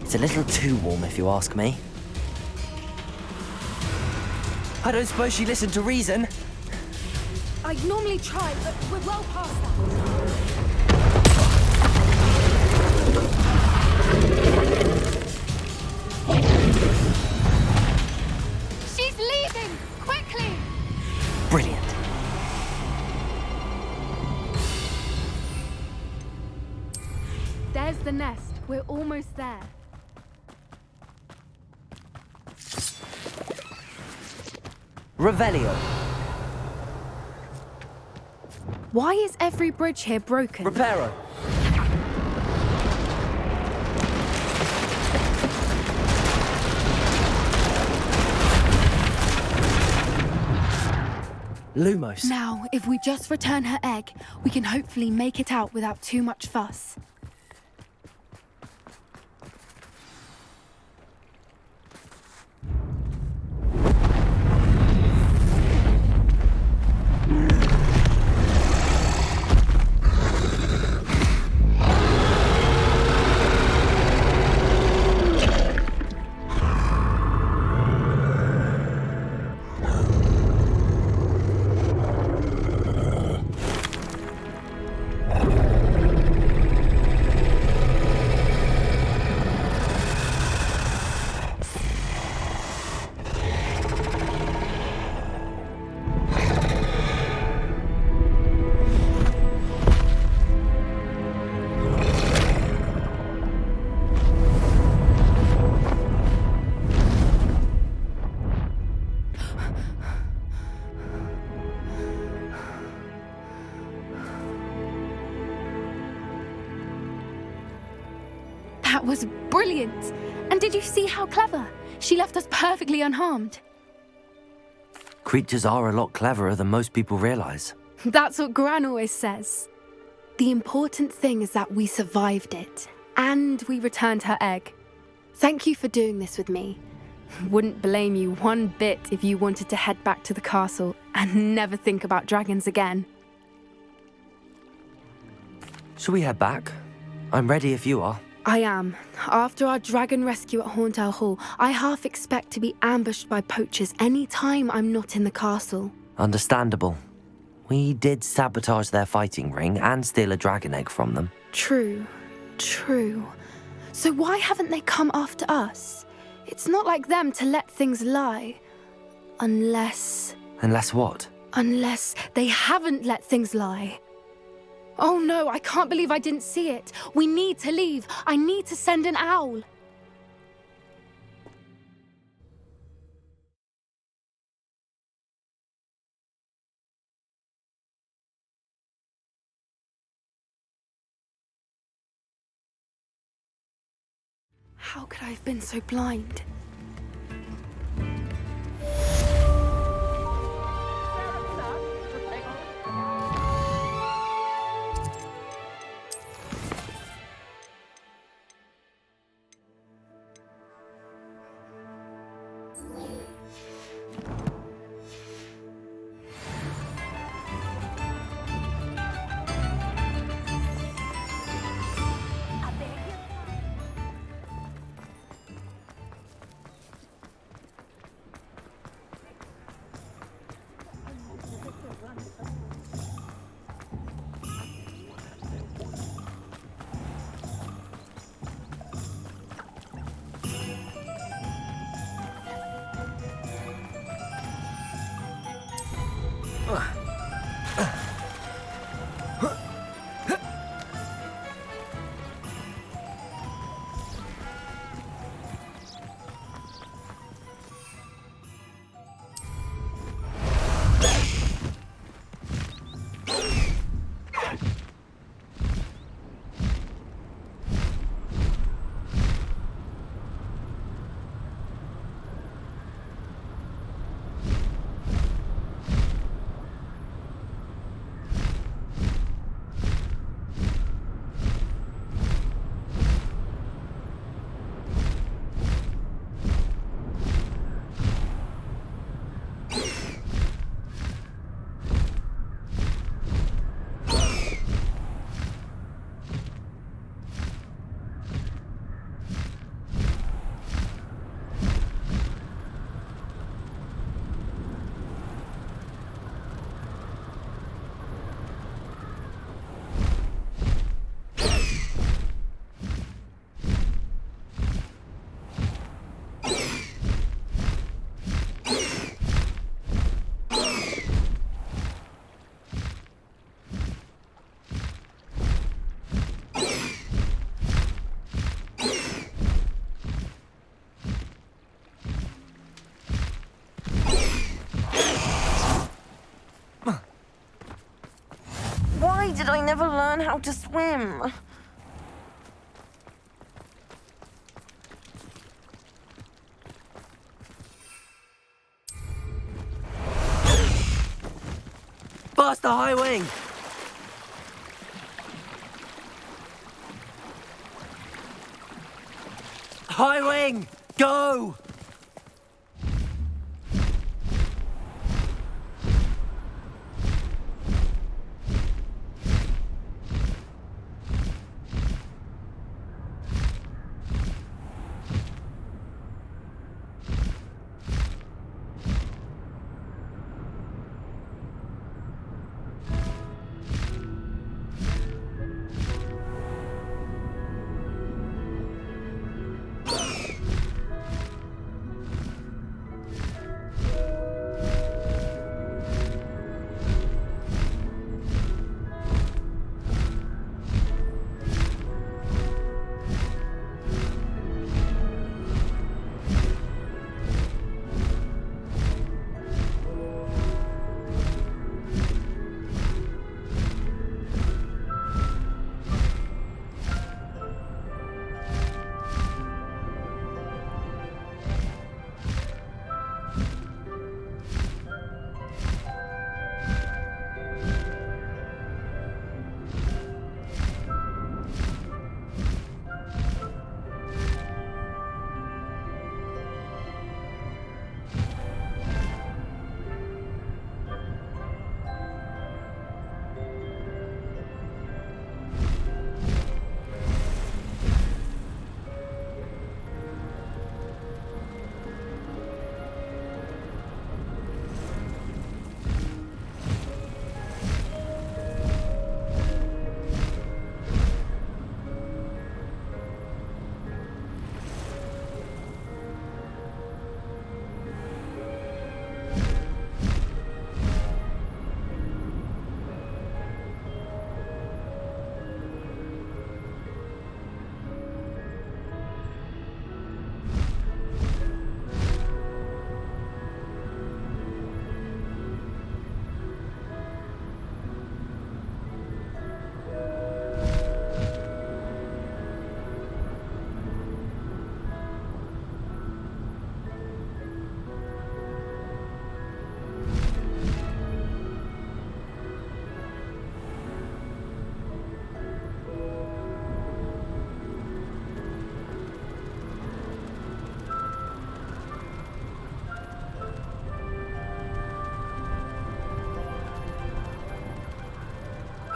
It's a little too warm, if you ask me. I don't suppose she listened to reason.
I'd normally try, but we're well past that.
She's leaving! Quickly!
Brilliant.
There's the nest. We're almost there.
Revelio.
Why is every bridge here broken?
Reparo. Lumos.
Now, if we just return her egg, we can hopefully make it out without too much fuss. That was brilliant! And did you see how clever? She left us perfectly unharmed.
Creatures are a lot cleverer than most people realize.
That's what Gran always says. The important thing is that we survived it, and we returned her egg. Thank you for doing this with me. Wouldn't blame you one bit if you wanted to head back to the castle and never think about dragons again.
Shall we head back? I'm ready if you are.
I am. After our dragon rescue at Hauntow Hall, I half expect to be ambushed by poachers any time I'm not in the castle.
Understandable. We did sabotage their fighting ring and steal a dragon egg from them.
True. So why haven't they come after us? It's not like them to let things lie. Unless
what?
Unless they haven't let things lie. Oh no, I can't believe I didn't see it. We need to leave. I need to send an owl. How could I have been so blind?
did I never learn how to swim?
Bust the high wing! High wing! Go!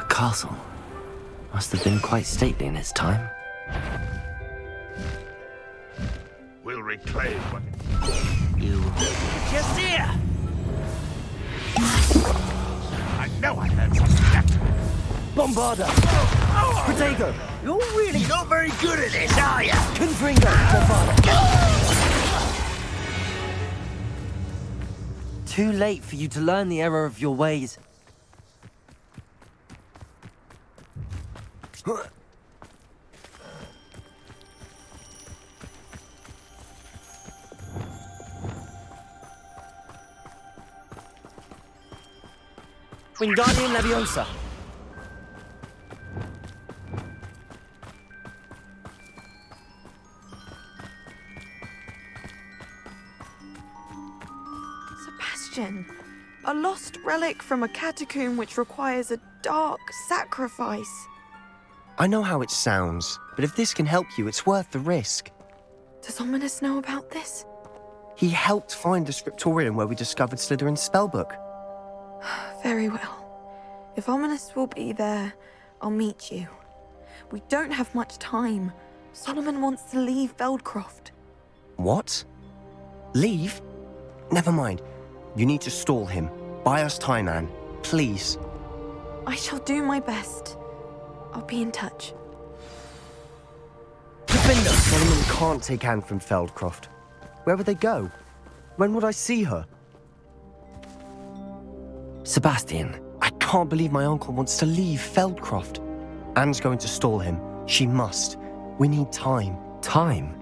Castle must have been quite stately in its time.
We'll reclaim what...
You...
Just here!
I know I heard something like that.
Bombarda! Protego!
You're really not very good at this, are you?
Confringo! Bombarda! Too late for you to learn the error of your ways. Wingardium Leviosa.
Sebastian, a lost relic from a catacomb which requires a dark sacrifice.
I know how it sounds, but if this can help you, it's worth the risk.
Does Ominous know about this?
He helped find the scriptorium where we discovered Slytherin's spellbook.
Very well. If Ominous will be there, I'll meet you. We don't have much time. Solomon wants to leave Feldcroft.
What? Leave? Never mind. You need to stall him. Buy us time, Anne. Please.
I shall do my best. I'll be in touch.
Solomon can't take Anne from Feldcroft. Where would they go? When would I see her?
Sebastian.
I can't believe my uncle wants to leave Feldcroft. Anne's going to stall him. She must. We need time.
Time?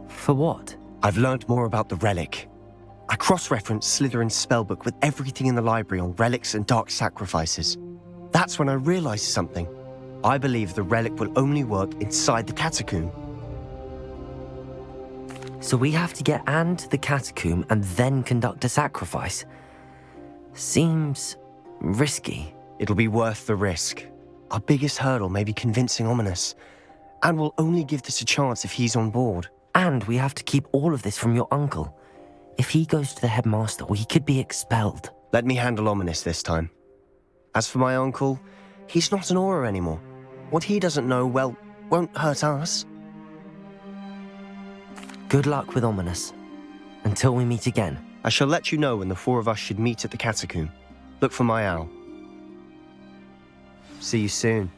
For what?
I've learned more about the relic. I cross-referenced Slytherin's spellbook with everything in the library on relics and dark sacrifices. That's when I realized something. I believe the relic will only work inside the catacomb.
So we have to get Anne to the catacomb and then conduct a sacrifice. Seems risky.
It'll be worth the risk. Our biggest hurdle may be convincing Ominous. And we'll only give this a chance if he's on board.
And we have to keep all of this from your uncle. If he goes to the headmaster, he could be expelled.
Let me handle Ominous this time. As for my uncle, he's not an Auror anymore. What he doesn't know, well, won't hurt us.
Good luck with Ominous. Until we meet again.
I shall let you know when the four of us should meet at the catacomb. Look for my owl. See you soon.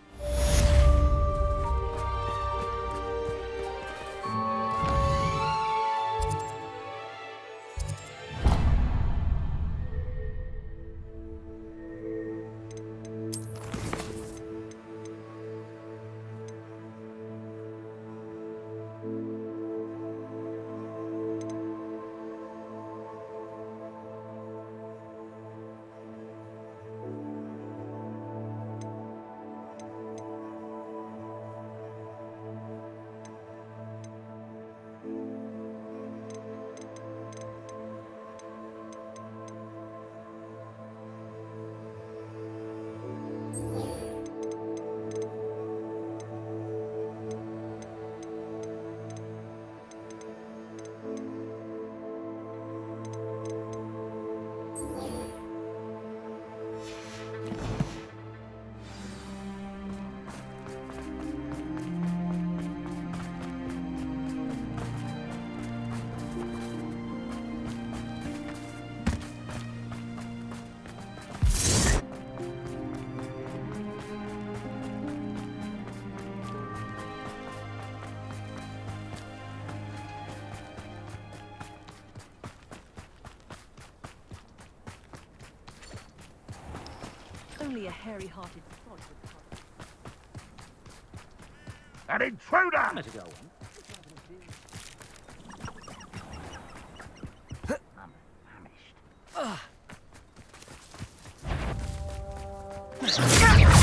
Only a hairy-hearted sod would
An intruder!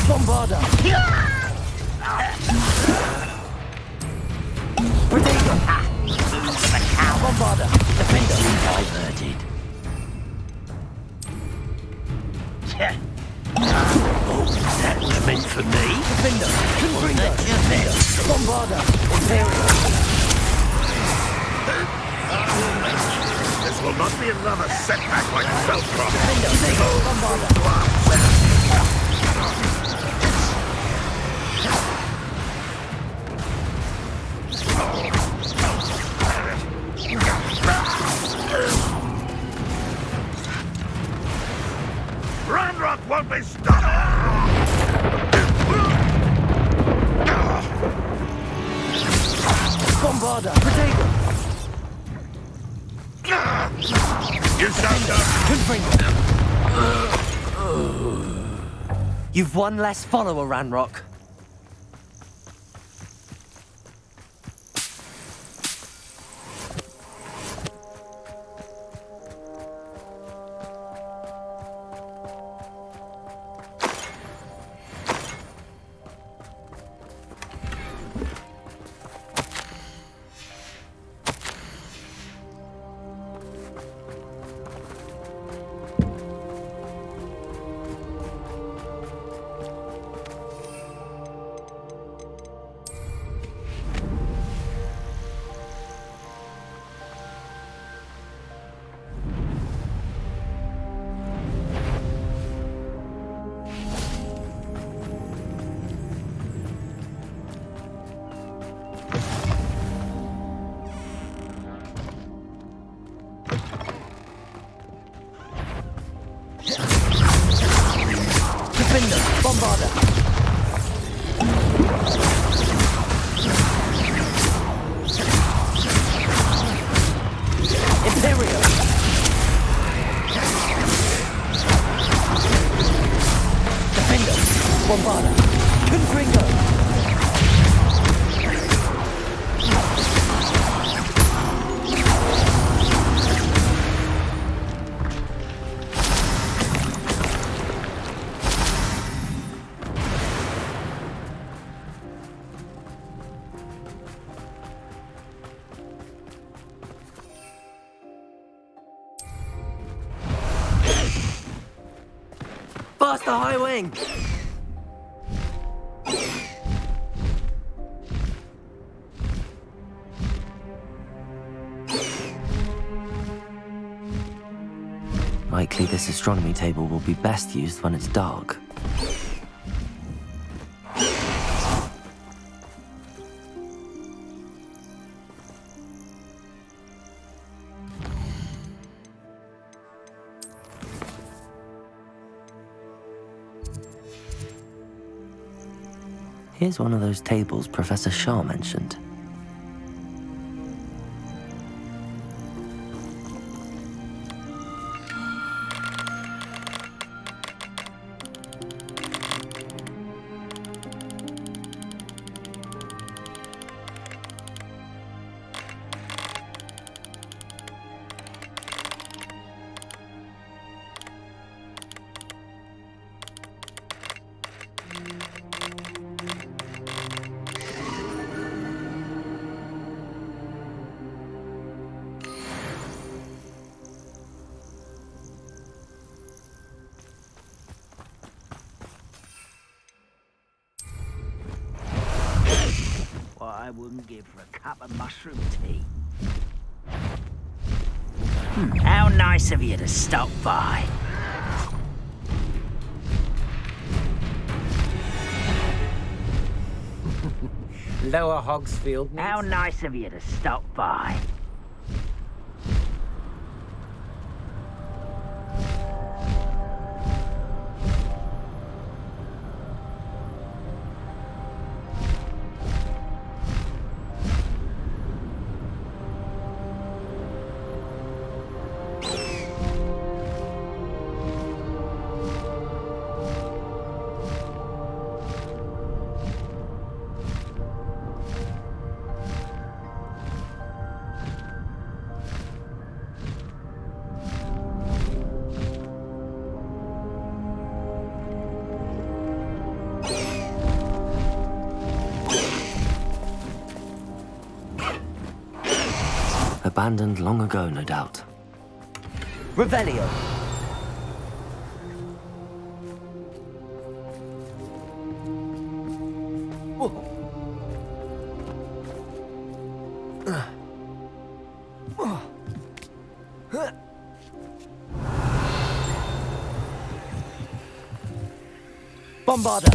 Bombarder! Protego! Bombarder! Defender!
Diverted. Oh, that was meant for me.
Defender! Confringo! Bombarder! Imperial!
This will not be another setback like Belcroft.
Defender! Bombarder!
Ranrock won't be stopped!
Bombarder! Protego!
You sound done!
Confringo!
You've one less follower, Ranrock.
Bombarder! Imperial! Defender! Bombarder! Confringo!
Faster, High Wing! Likely this astronomy table will be best used when it's dark. Here's one of those tables Professor Shah mentioned.
I wouldn't give for a cup of mushroom tea. How nice of you to stop by.
Lower Hogsfield needs...
How nice of you to stop by.
Abandoned long ago, no doubt.
Revelio. Bombarder.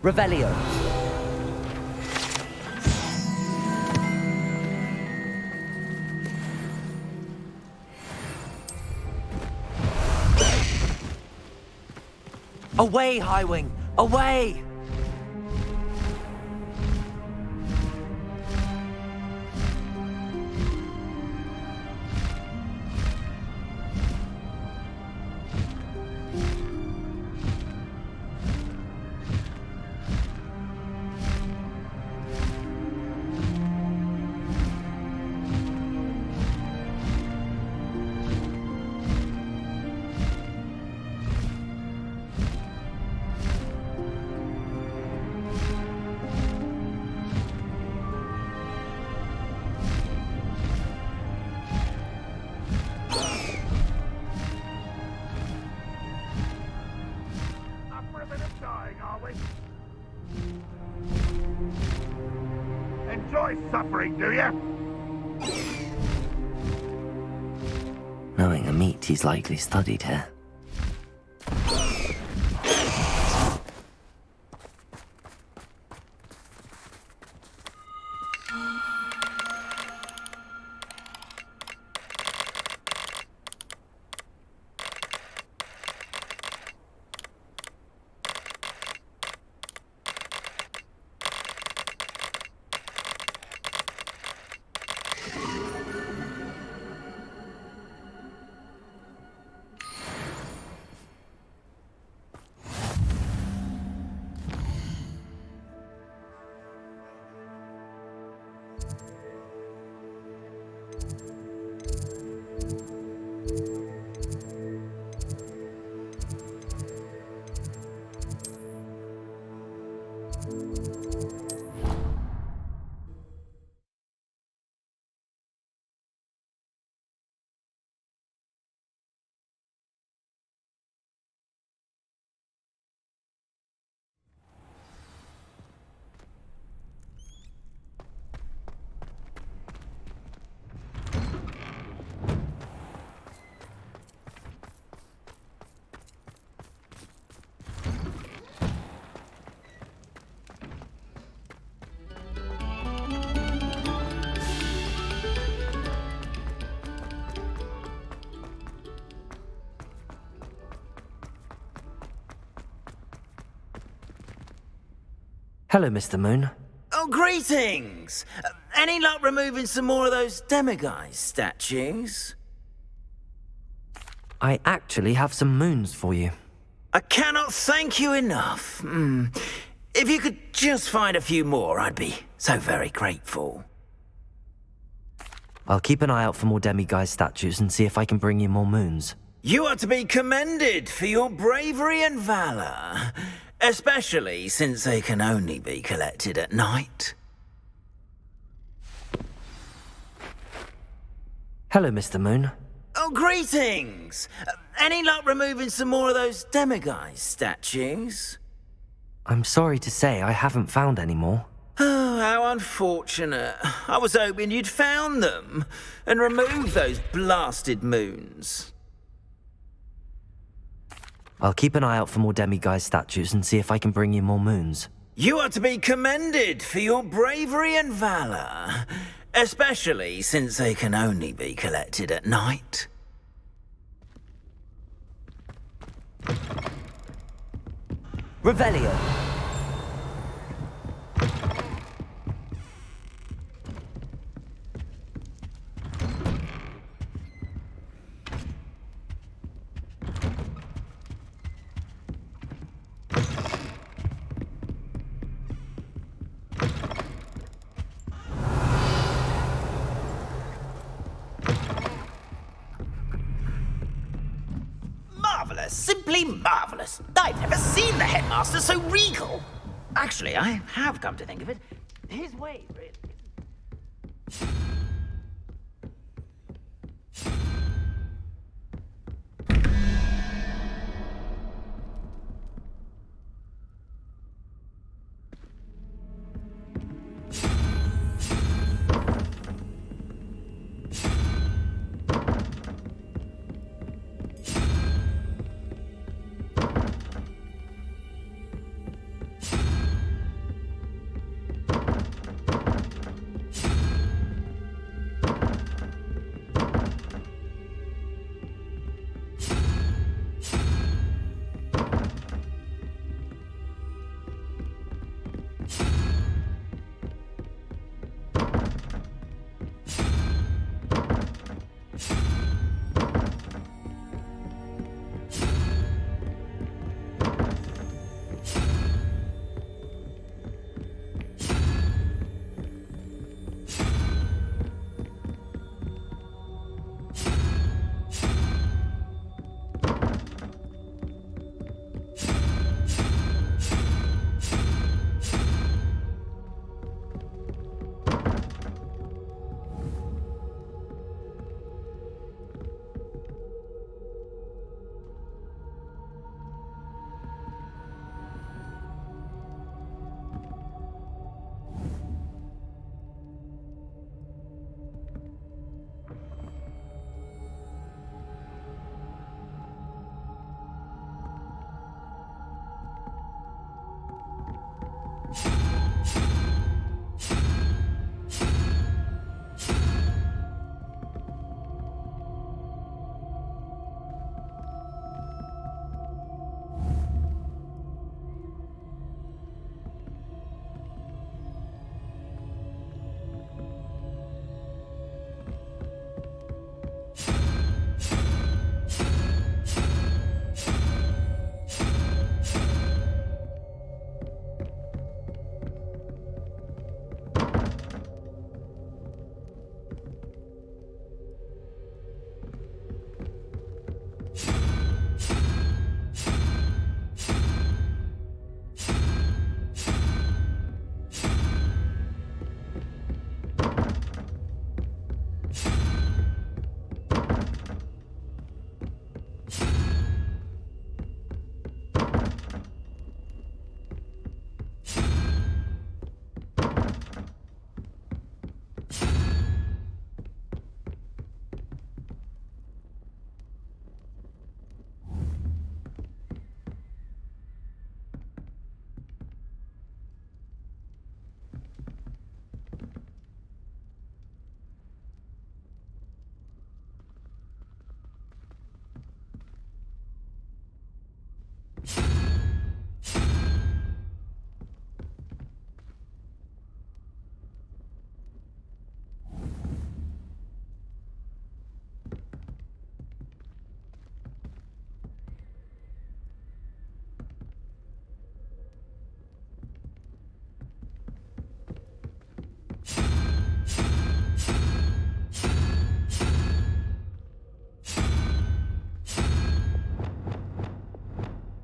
Revelio. Away, High Wing! Away!
Enjoy suffering, do you?
Knowing a meat he's likely studied here. Hello, Mr. Moon.
Oh, greetings! Any luck removing some more of those demiguise statues?
I actually have some moons for you.
I cannot thank you enough. If you could just find a few more, I'd be so very grateful.
I'll keep an eye out for more demiguise statues and see if I can bring you more moons.
You are to be commended for your bravery and valour, especially since they can only be collected at night.
Hello, Mr. Moon.
Oh, greetings! Any luck removing some more of those demiguise statues?
I'm sorry to say I haven't found any more.
Oh, how unfortunate. I was hoping you'd found them and removed those blasted moons.
I'll keep an eye out for more demiguise statues and see if I can bring you more moons.
You are to be commended for your bravery and valour, especially since they can only be collected at night. Revelio. Marvellous, simply marvellous. I've never seen the headmaster so regal. Actually, I have come to think of it. His way, really.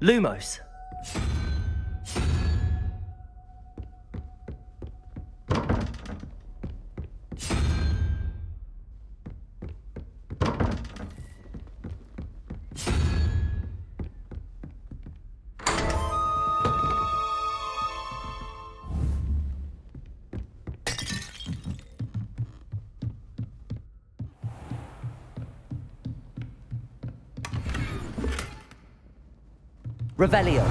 Lumos. Revelio.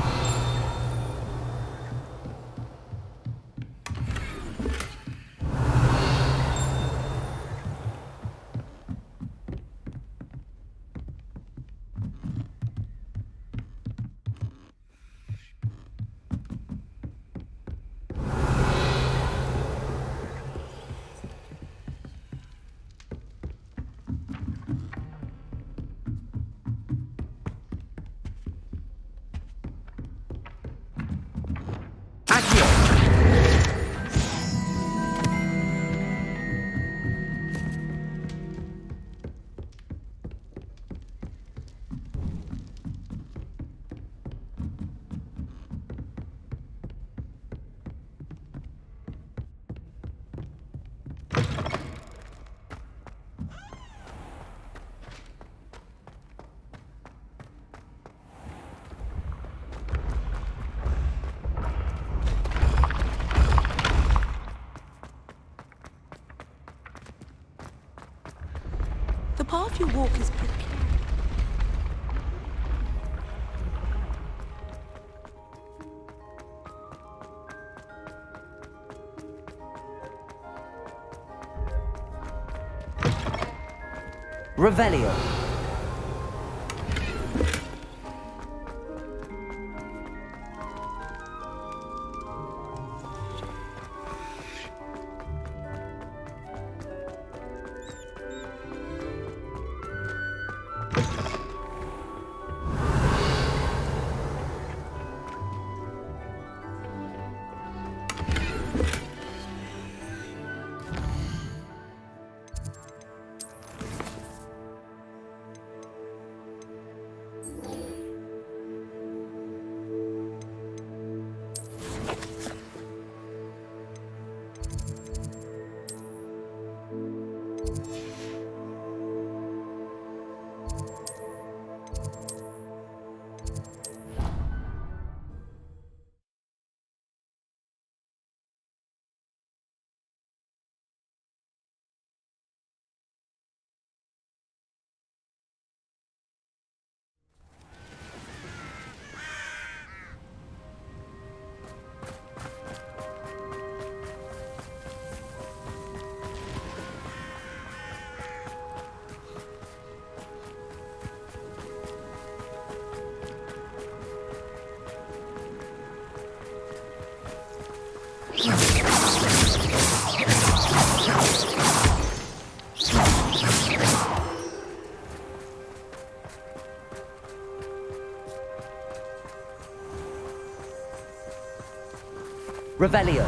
The path you walk is prickly.
Revelio. Revelio.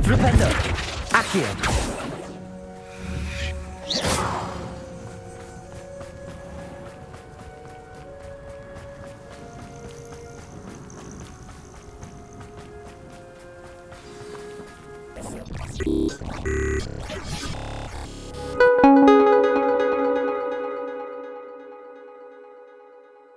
Flipendo. Accio.